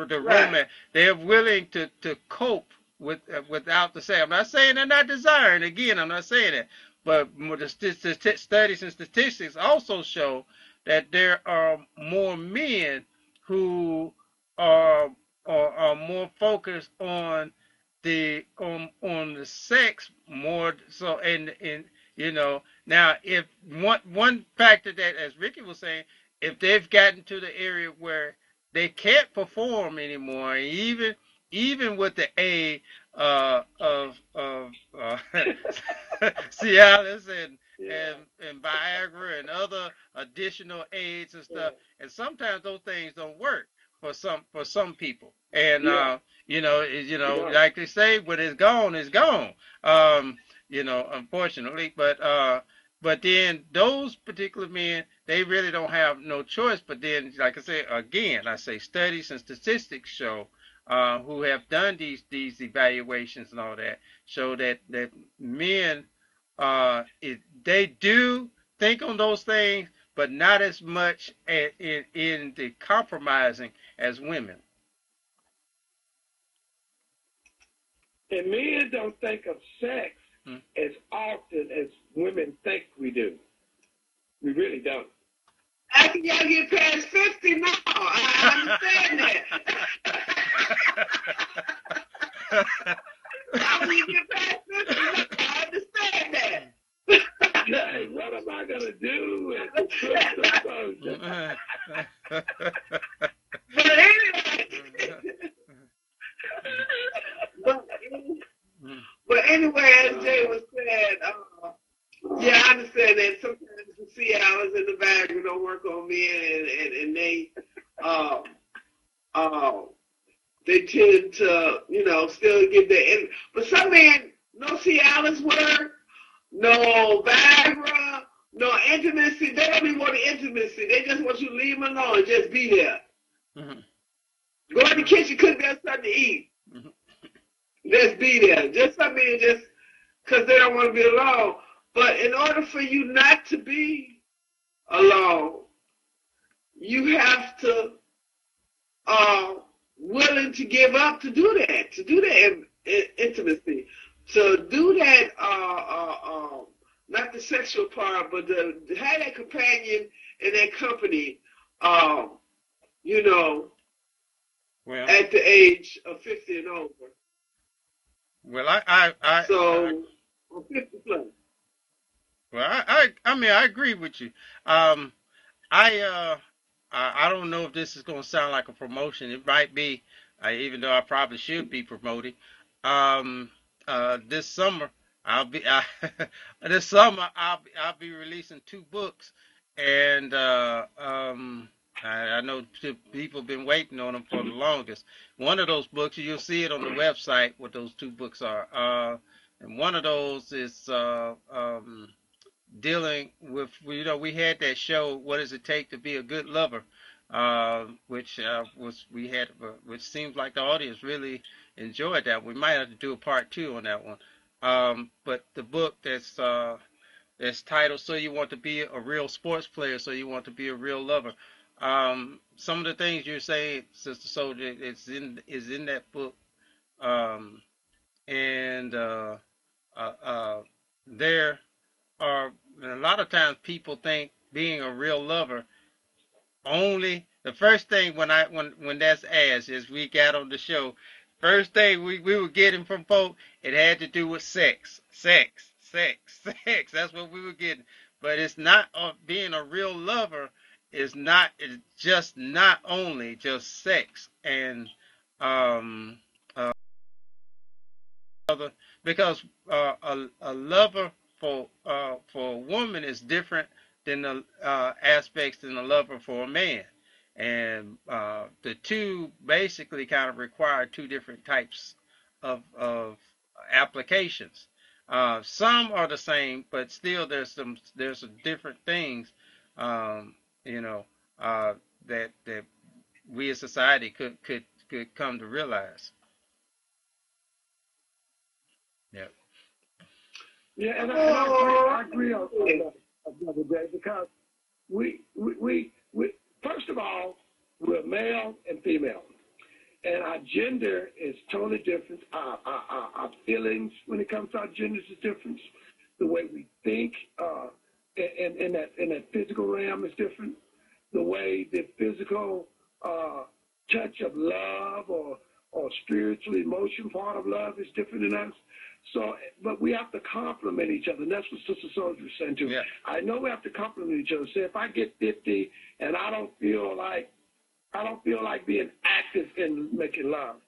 romance. They're willing to cope without the sex. I'm not saying they're not desiring. Again, I'm not saying that. But the studies and statistics also show that there are more men who are are more focused on the sex more so and you know now if one factor that, as Ricky was saying, if they've gotten to the area where they can't perform anymore, even with the aid of Cialis and Viagra and other additional aids and stuff, and sometimes those things don't work for some people, and like they say, when it's gone, it's gone. Unfortunately, but then those particular men, they really don't have no choice. But then, like I say again, I say studies and statistics show, who have done these evaluations and all that, show that men, they do think on those things, but not as much in the compromising as women. And men don't think of sex as often as women think we do. We really don't. After y'all get past 50 now, I understand that. After you get past 50 now, I understand that. Hey, what am I going to do? But anyway, but anyway, as Jay was saying, yeah, I understand that sometimes the Cialis and the Viagra don't work on men, and they tend to, still get that. But some men, no Cialis work, no Viagra, no intimacy. They don't even want the intimacy. They just want you to leave them alone and just be there. Mm-hmm. Go in the kitchen, cook them something to eat. Mm-hmm. Just be there. Just some men just because they don't want to be alone. But in order for you not to be alone, you have to willing to give up to do that intimacy, to do that not the sexual part, but to have that companion and that company, at the age of 50 and over. Well, I 50 plus. Well, I mean, I agree with you. I don't know if this is going to sound like a promotion. It might be, even though I probably should be promoting. This summer I'll be releasing 2 books, and I know people have been waiting on them for the longest. One of those books, you'll see it on the website what those 2 books are, and one of those is dealing with, we had that show, What Does It Take to Be a Good Lover, which seems like the audience really enjoyed that. We might have to do a part 2 on that one. But the book that's titled So You Want to Be a Real Sports Player, So You Want to Be a Real Lover. Some of the things you're saying, Sister Soldier, is in that book, and there are a lot of times people think being a real lover, only the first thing when that's asked is we got on the show, first thing we were getting from folk, it had to do with sex. That's what we were getting. But it's not, being a real lover is not, it's just not only just sex and because a lover for a woman is different than the aspects than a lover for a man, and the 2 basically kind of require 2 different types of applications. Some are the same, but still there's some different things, that we as society could come to realize. Yeah. Yeah, and I agree on that, Brother Jay, because we first of all, we're male and female, and our gender is totally different. Our feelings when it comes to our genders is different. The way we think in that physical realm is different. The way the physical touch of love or spiritual emotion part of love is different in us. So, but we have to complement each other. And that's what Sister Soldier was saying too. Yeah. I know we have to complement each other. Say if I get 50 and I don't feel like being active in making love,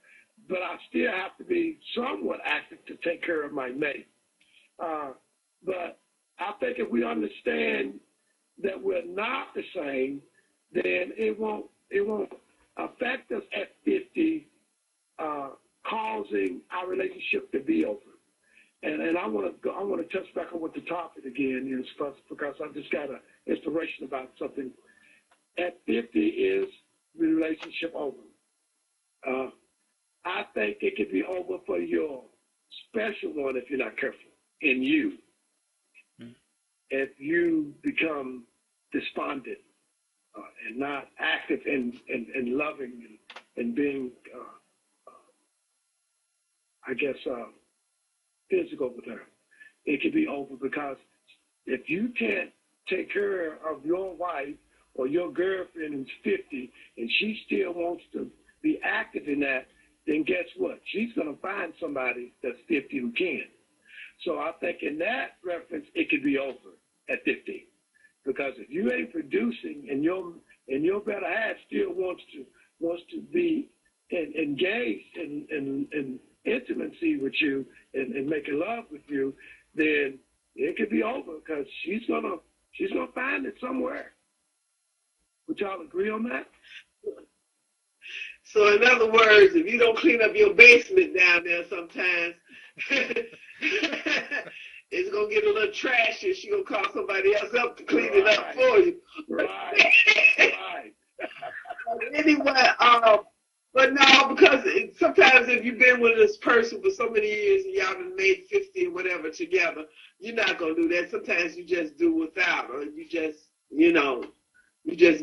but I still have to be somewhat active to take care of my mate. But I think if we understand that we're not the same, then it won't affect us at 50, causing our relationship to be over. And I want to touch back on what the topic again is, because I just got an inspiration about something. At 50 is the relationship over. I think it could be over for your special one if you're not careful in you. Mm-hmm. If you become despondent and not active in loving and being, physical with her, it could be over, because if you can't take care of your wife or your girlfriend who's 50 and she still wants to be active in that, then guess what? She's going to find somebody that's 50 who can. So I think in that reference, it could be over at 50. Because if you ain't producing and your better half still wants to be engaged in intimacy with you and making love with you, then it could be over, because she's gonna find it somewhere. Would y'all agree on that? So in other words, if you don't clean up your basement down there sometimes, it's gonna get a little trashy. She's gonna call somebody else up to clean it up for you. Right. Right. Anyway, but no, because sometimes if you've been with this person for so many years and y'all have made 50 or whatever together, you're not going to do that. Sometimes you just do without, or you just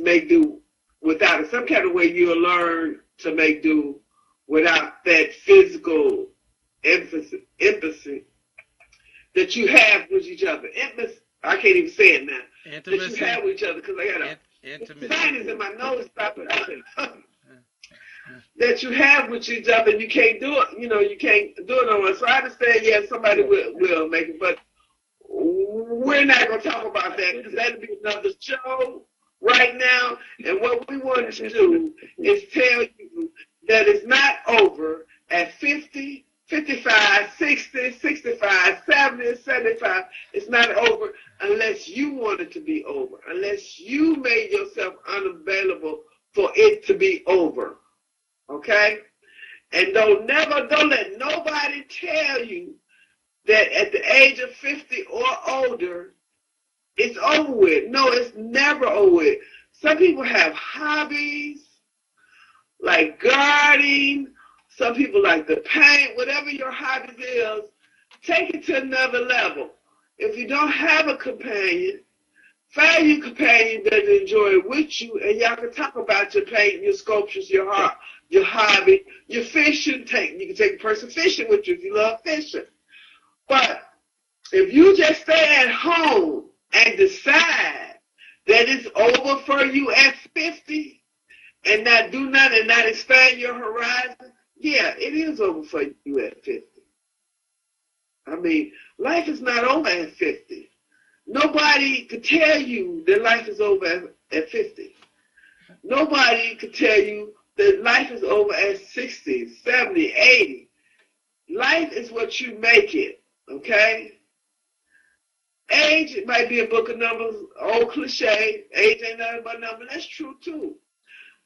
make do without it. Some kind of way you'll learn to make do without that physical empathy that you have with each other. I can't even say it now. Intimacy. That you have with each other, because I got a sinus in my nose. That you have with each other, and you can't do it. You can't do it on one. So I understand, yeah, somebody will make it, but we're not going to talk about that, because that'll be another show right now. And what we want to do is tell you that it's not over at 50, 55, 60, 65, 70, 75. It's not over unless you want it to be over, unless you made yourself unavailable for it to be over. Okay? And don't let nobody tell you that at the age of 50 or older, it's over with. No, it's never over with. Some people have hobbies like gardening. Some people like to paint. Whatever your hobby is, take it to another level. If you don't have a companion, find your companion that enjoy it with you, and y'all can talk about your painting, your sculptures, your hobby, your fishing. You can take a person fishing with you if you love fishing. But if you just stay at home and decide that it's over for you at 50 and not do nothing and not expand your horizon, yeah, it is over for you at 50. I mean, life is not over at 50. Nobody could tell you that life is over at 50. Nobody could tell you that life is over at 60, 70, 80. Life is what you make it, okay? Age, it might be a book of numbers, old cliche. Age ain't nothing but a number. That's true, too.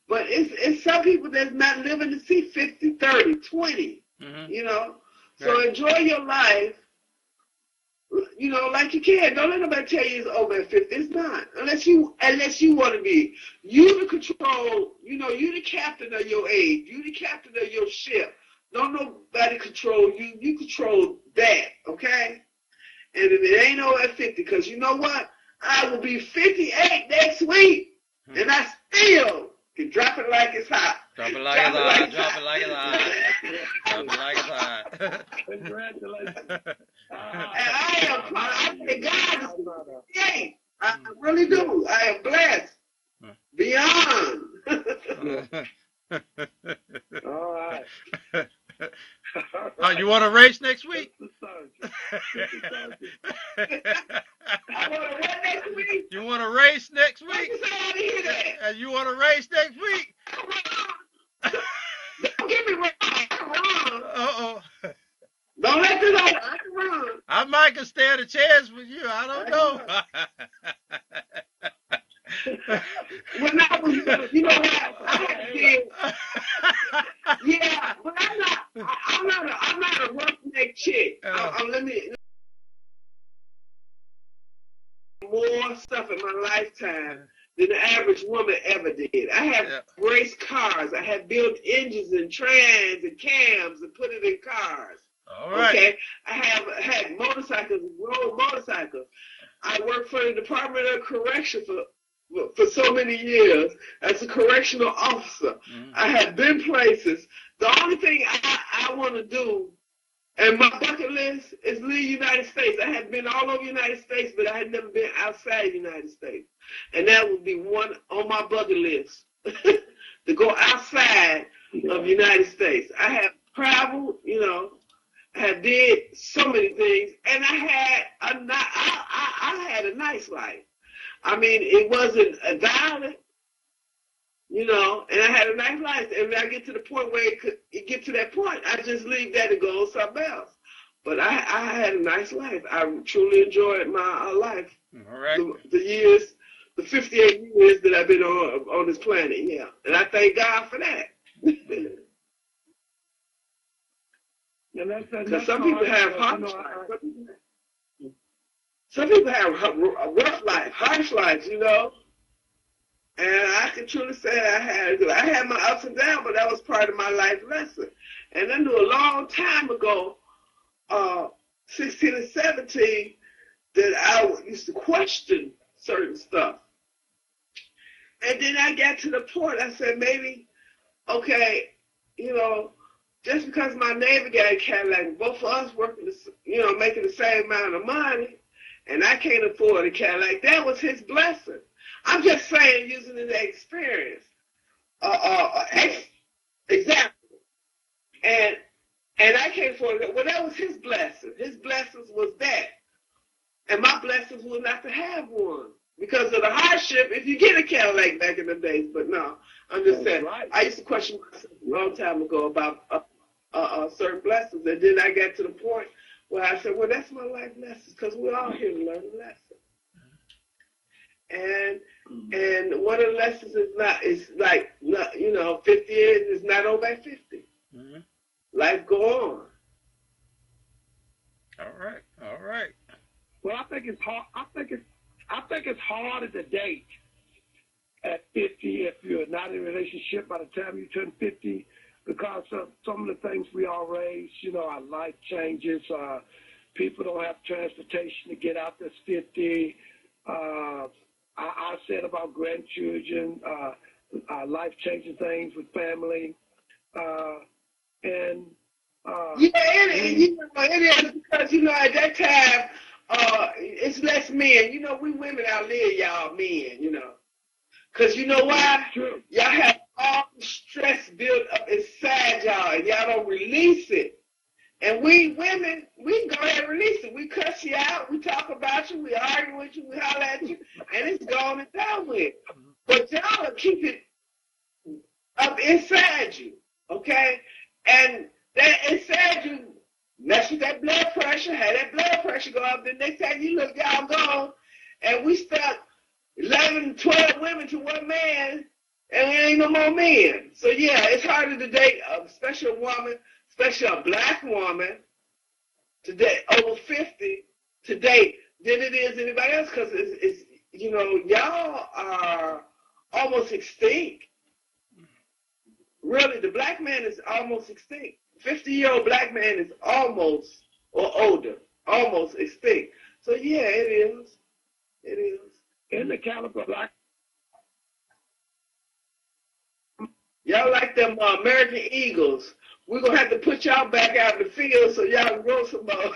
But it's some people that's not living to see 50, 30, 20, you know? So enjoy your life you know, like you can. Don't let nobody tell you it's over at 50. It's not. Unless you want to be. You the control, you know, you the captain of your age. You the captain of your ship. Don't nobody control you. You control that, okay? And if it ain't over at 50, because you know what? I will be 58 next week, and I still can drop it like it's hot. Drop it like it's hot. Drop it like it's hot. Drop it like it's hot. Congratulations. And I thank God, I really do. I am blessed beyond. All right. You want to race next week? I want to run next week. You want to race next week? You want to race next week? Don't get me wrong. I can run. Uh-oh. Don't let this out. I can run. I might can stand a chance with you. I don't know. When I was, you know what? I did. Yeah, but I'm not a roughneck chick. Let me more stuff in my lifetime than the average woman ever did. I have raced cars. I have built engines and trans and cams and put it in cars. All right. Okay. I have had motorcycles, rode motorcycles. I worked for the Department of Correction for so many years as a correctional officer. Mm-hmm. I have been places. The only thing I want to do, and my bucket list, is leave the United States. I had been all over the United States, but I had never been outside the United States. And that would be one on my bucket list, to go outside of the United States. I have traveled, you know, I have did so many things, and I had a nice life. I mean, it wasn't violent, you know, and I had a nice life. And when I get to the point where it get to that point, I just leave that and go on something else. But I had a nice life. I truly enjoyed my life. All right. The years, the 58 years that I've been on this planet, yeah. And I thank God for that. Because some people have some people have a rough life, harsh lives, you know. And I can truly say I had my ups and downs, but that was part of my life lesson. And I knew a long time ago, 16 and 17, that I used to question certain stuff. And then I got to the point, I said, maybe, okay, you know, just because my neighbor got a Cadillac, both of us working, you know, making the same amount of money, and I can't afford a Cadillac, that was his blessing. I'm just saying, using the experience, example, and I can't afford it. Well, that was his blessing. His blessings was that, and my blessings was not to have one because of the hardship. If you get a Cadillac back in the days, but no, I'm just saying. Right. I used to question myself a long time ago about certain blessings, and then I got to the point where I said, well, that's my life lessons, because we're all here to learn a lesson. And one of the lessons is like, you know, 50 years is not over at 50. Mm-hmm. Life go on. All right. Well, I think it's hard. I think it's harder to date at 50 if you're not in a relationship by the time you turn 50, because of some of the things we all raised. You know, our life changes. People don't have transportation to get out that's 50. I said about grandchildren, life-changing things with family, and it is because, you know, at that time it's less men. You know, we women outlive y'all men. You know, because you know why? True. Y'all have all the stress built up inside y'all, and y'all don't release it. And we women, we can go ahead and release it. We cuss you out, we talk about you, we argue with you, we holler at you, and it's gone and done with. But y'all keep it up inside you, okay? And that inside you, mess with that blood pressure, have that blood pressure go up. The next time you look, y'all gone, and we stuck 11, 12 women to one man, and we ain't no more men. So yeah, it's harder to date, especially a woman, especially a black woman today, over 50, to to date than it is anybody else because it's you know, y'all are almost extinct. Really, the black man is almost extinct. 50-year-old black man is almost or older, almost extinct. So yeah, it is. It is. In the caliber, like Y'all like them American Eagles. We're going to have to put y'all back out in the field so y'all can grow some more.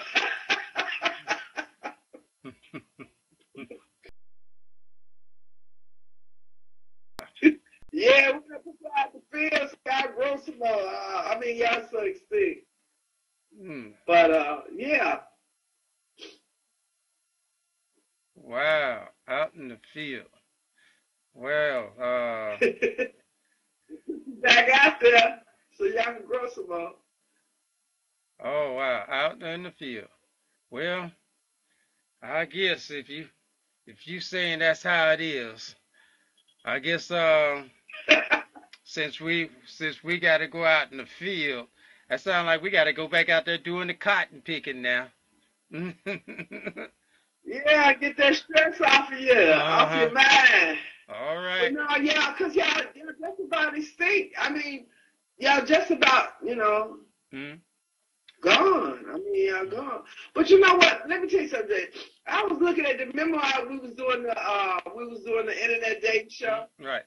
Yeah, we're going to put y'all out in the field so y'all grow some more. I mean, y'all so extinct. But, yeah. Wow, out in the field. Well, back out there so y'all can grow some more. oh wow, out in the field. Well, I guess if you saying that's how it is, I guess since we got to go out in the field, that sounds like we got to go back out there doing the cotton picking now. Yeah, get that stress off of you, off your mind. All right. But no, yeah, because y'all just about extinct. I mean, y'all just about, you know, gone. I mean, y'all gone. But you know what? Let me tell you something. I was looking at the memoir we was doing the internet dating show. Right.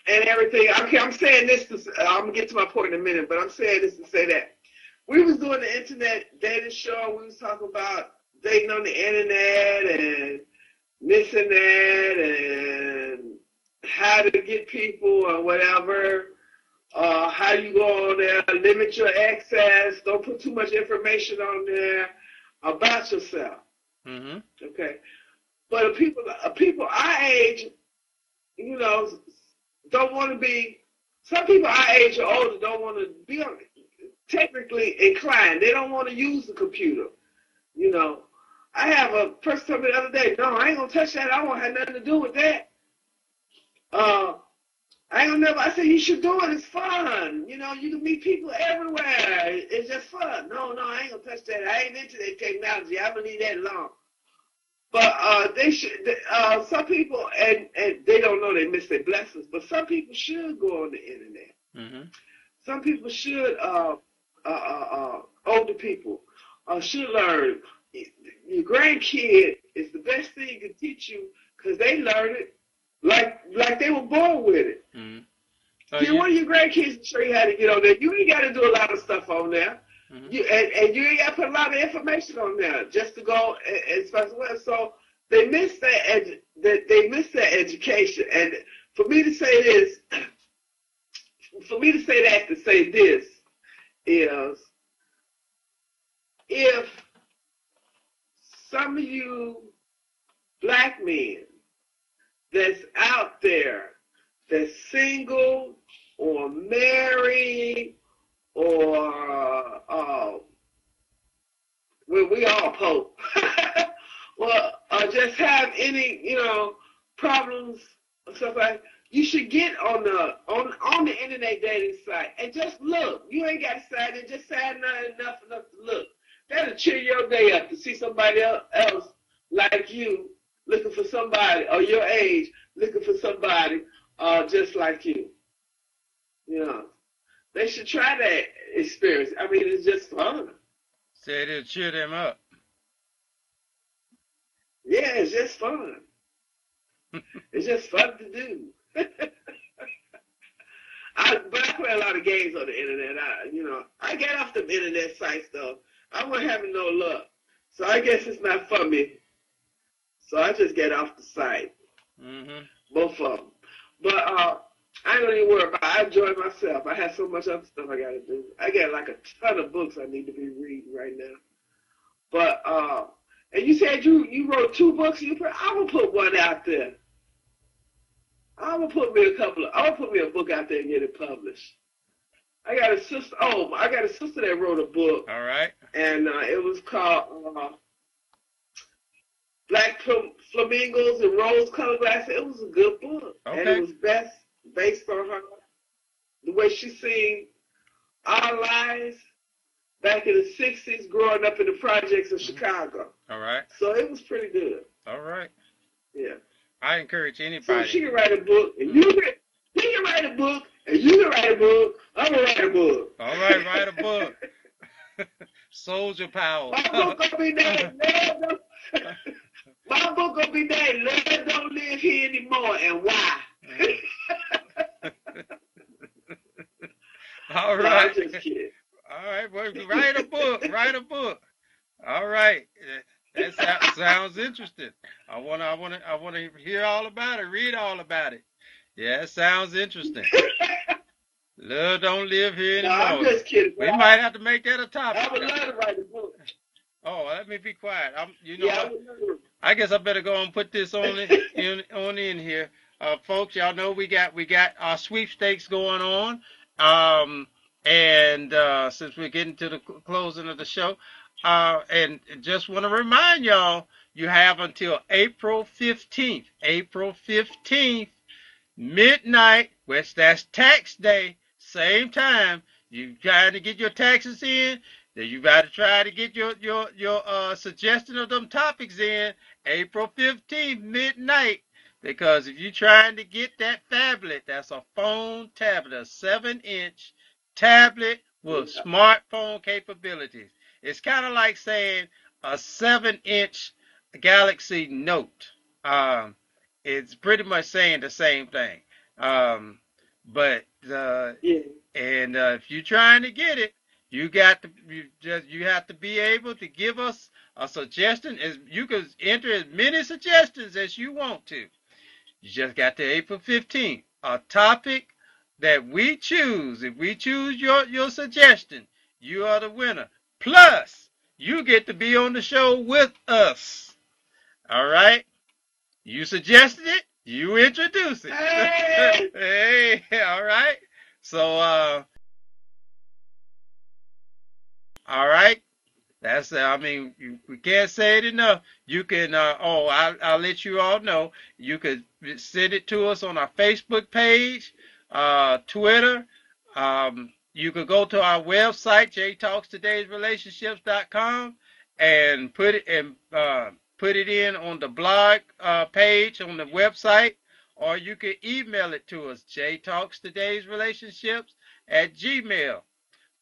And everything. Okay, I'm saying this I'm gonna get to my point in a minute, but I'm saying this to say that we was doing the internet dating show. We was talking about dating on the internet and this and that and how to get people or whatever. How you go on there, limit your access, don't put too much information on there about yourself. Okay. But people our age, you know, don't want to be, some people our age or older don't want to be technically inclined. They don't want to use the computer. You know, I have a person tell me the other day, no, I ain't going to touch that. I won't have nothing to do with that. I said, you should do it. It's fun. You know, you can meet people everywhere. It's just fun. No, I ain't going to touch that. I ain't into that technology. I don't need that long. But they should. Some people, and they don't know they miss their blessings. But some people should go on the internet. Some people should. Older people should learn. Your grandkid is the best thing to teach you because they learn it like they were born with it. One of your grandkids to show you how to get on there. You ain't got to do a lot of stuff on there. And you ain't got to put a lot of information on there just to go as far as well. So they miss that education. And for me to say this, to say this is, if some of you black men that's out there that's single or married or we all pope. Well, just have any, you know, problems or stuff like that, you should get on the internet dating site and just look. You ain't got to sign in, just sign enough to look. That'll cheer your day up to see somebody else like you looking for somebody, or your age looking for somebody just like you. You know, they should try that experience. I mean, it's just fun. Say it'll cheer them up. Yeah, it's just fun. It's just fun to do. But I play a lot of games on the internet. I get off the internet sites though. I wasn't having no luck, so I guess it's not for me. So I just get off the site. Both of them. But I ain't gonna even worry about it. I enjoy myself. I have so much other stuff I gotta do. I got like a ton of books I need to be reading right now. But and you said you wrote 2 books. I'm gonna put one out there. I'm gonna put me a book out there and get it published. I got a sister. I got a sister that wrote a book. All right. And it was called Black Flamingos and Rose-Colored Glasses. It was a good book. Okay. And it was based on her, the way she seen our lives back in the 60s growing up in the projects of Chicago. All right. So it was pretty good. All right. Yeah. I encourage So anybody. she can write a book, and he can write a book, and you can write a book. I'm going to write a book. All right, write a book. Soldier power. My book going to be named Love. My book going to be named Love Don't Live Here Anymore, and Why. All No, right. I'm just kidding. All right, well, write a book. Write a book. All right. That sounds interesting. I wanna hear all about it. Read all about it. Yeah, it sounds interesting. Love don't live here No, anymore. I'm just kidding. We might have to make that a topic. I would love to write a book. Oh, let me be quiet. Yeah, I guess I better go and put this on in here. Folks, y'all know we got our sweepstakes going on. And since we're getting to the closing of the show, and just want to remind y'all, you have until April 15th. April 15th, midnight, which that's tax day, same time. You trying to get your taxes in, then you got to try to get your suggestion of them topics in April 15th, midnight. Because if you're trying to get that tablet, that's a phone tablet, a 7-inch tablet with smartphone capabilities. It's kind of like saying a 7-inch Galaxy Note. It's pretty much saying the same thing. But if you're trying to get it, you have to be able to give us a suggestion. You can enter as many suggestions as you want to. You just got to April 15th. A topic that we choose. If we choose your suggestion, you are the winner. Plus, you get to be on the show with us. All right? You suggested it. You introduce it. Hey! Hey, all right? So, all right? That's, we can't say it enough. You can, I'll let you all know. You could send it to us on our Facebook page, Twitter. You could go to our website, jtalkstodaysrelationships.com, and put it in on the blog page on the website, or you can email it to us, jtalkstodaysrelationships@gmail.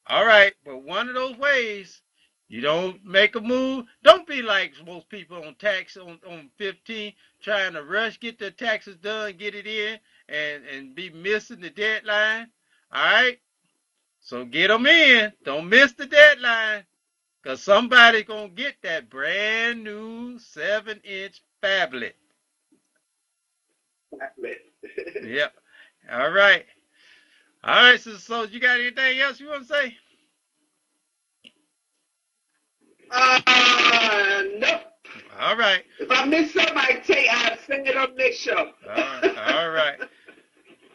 All right, but one of those ways. You don't make a move. Don't be like most people on 15, trying to rush, get their taxes done, get it in, and be missing the deadline. All right? So get them in. Don't miss the deadline, because somebody's going to get that brand new 7-inch phablet. Yep. All right. All right, so you got anything else you want to say? Nope. All right. If I miss something, I'll say it on next show. All right.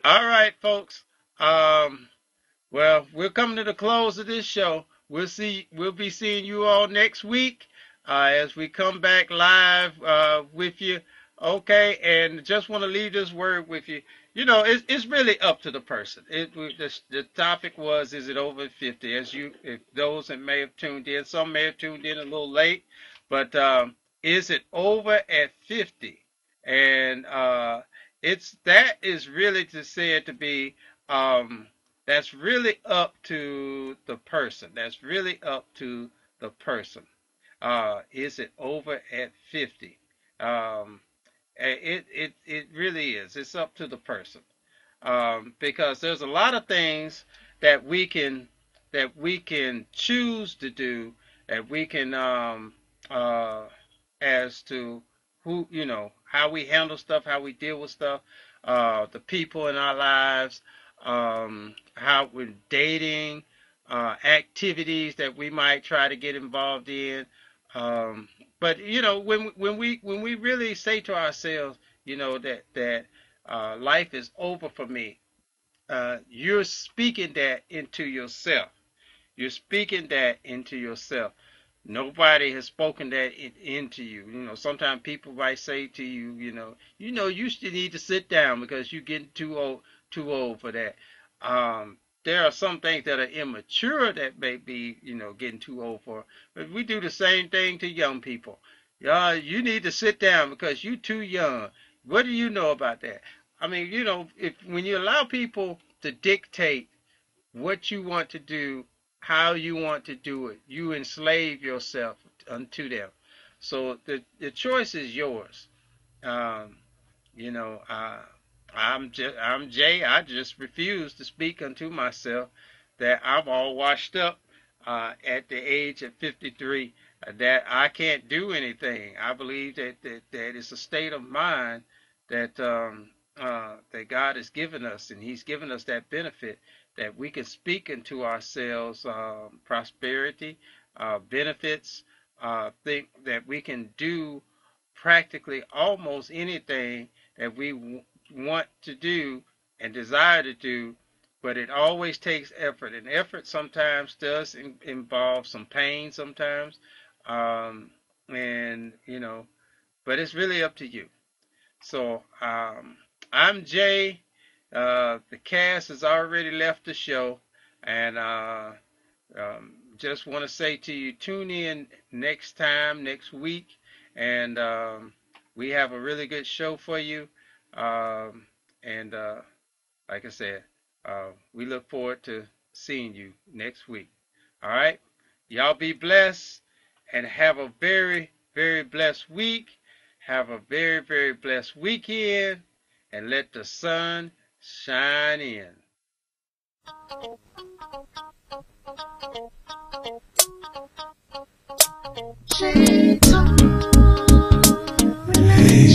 All right, folks. Well, we're coming to the close of this show. We'll be seeing you all next week as we come back live with you. Okay, and just want to leave this word with you. You know, it's really up to the person. The topic was, is it over 50? If those that may have tuned in, some may have tuned in a little late, but is it over at 50? And that is really said to be that's really up to the person. That's really up to the person. Is it over at 50? It really is. It's up to the person, because there's a lot of things that we can choose to do, that we can as to who, how we handle stuff, how we deal with stuff, the people in our lives, how we're dating, activities that we might try to get involved in. But when we really say to ourselves, that life is over for me, you're speaking that into yourself. You're speaking that into yourself. Nobody has spoken that into you. Sometimes people might say to you, you still need to sit down because you're getting too old for that. there are some things that are immature that may be, you know, getting too old for. But we do the same thing to young people. You need to sit down because you're too young. What do you know about that? I mean, you know, when you allow people to dictate what you want to do, how you want to do it, you enslave yourself unto them. So the choice is yours. You know, I'm Jay. I just refuse to speak unto myself that I'm all washed up at the age of 53, that I can't do anything. I believe that it's a state of mind that that God has given us, and He's given us that benefit that we can speak into ourselves prosperity, benefits, think that we can do practically almost anything that we want to do and desire to do, but it always takes effort, and effort sometimes does involve some pain sometimes, and you know, but it's really up to you. So I'm Jay. The cast has already left the show, and just want to say to you, tune in next time, next week, and we have a really good show for you. And like I said, we look forward to seeing you next week. All right? Y'all be blessed and have a very, very blessed week. Have a very, very blessed weekend, and let the sun shine in. Hey,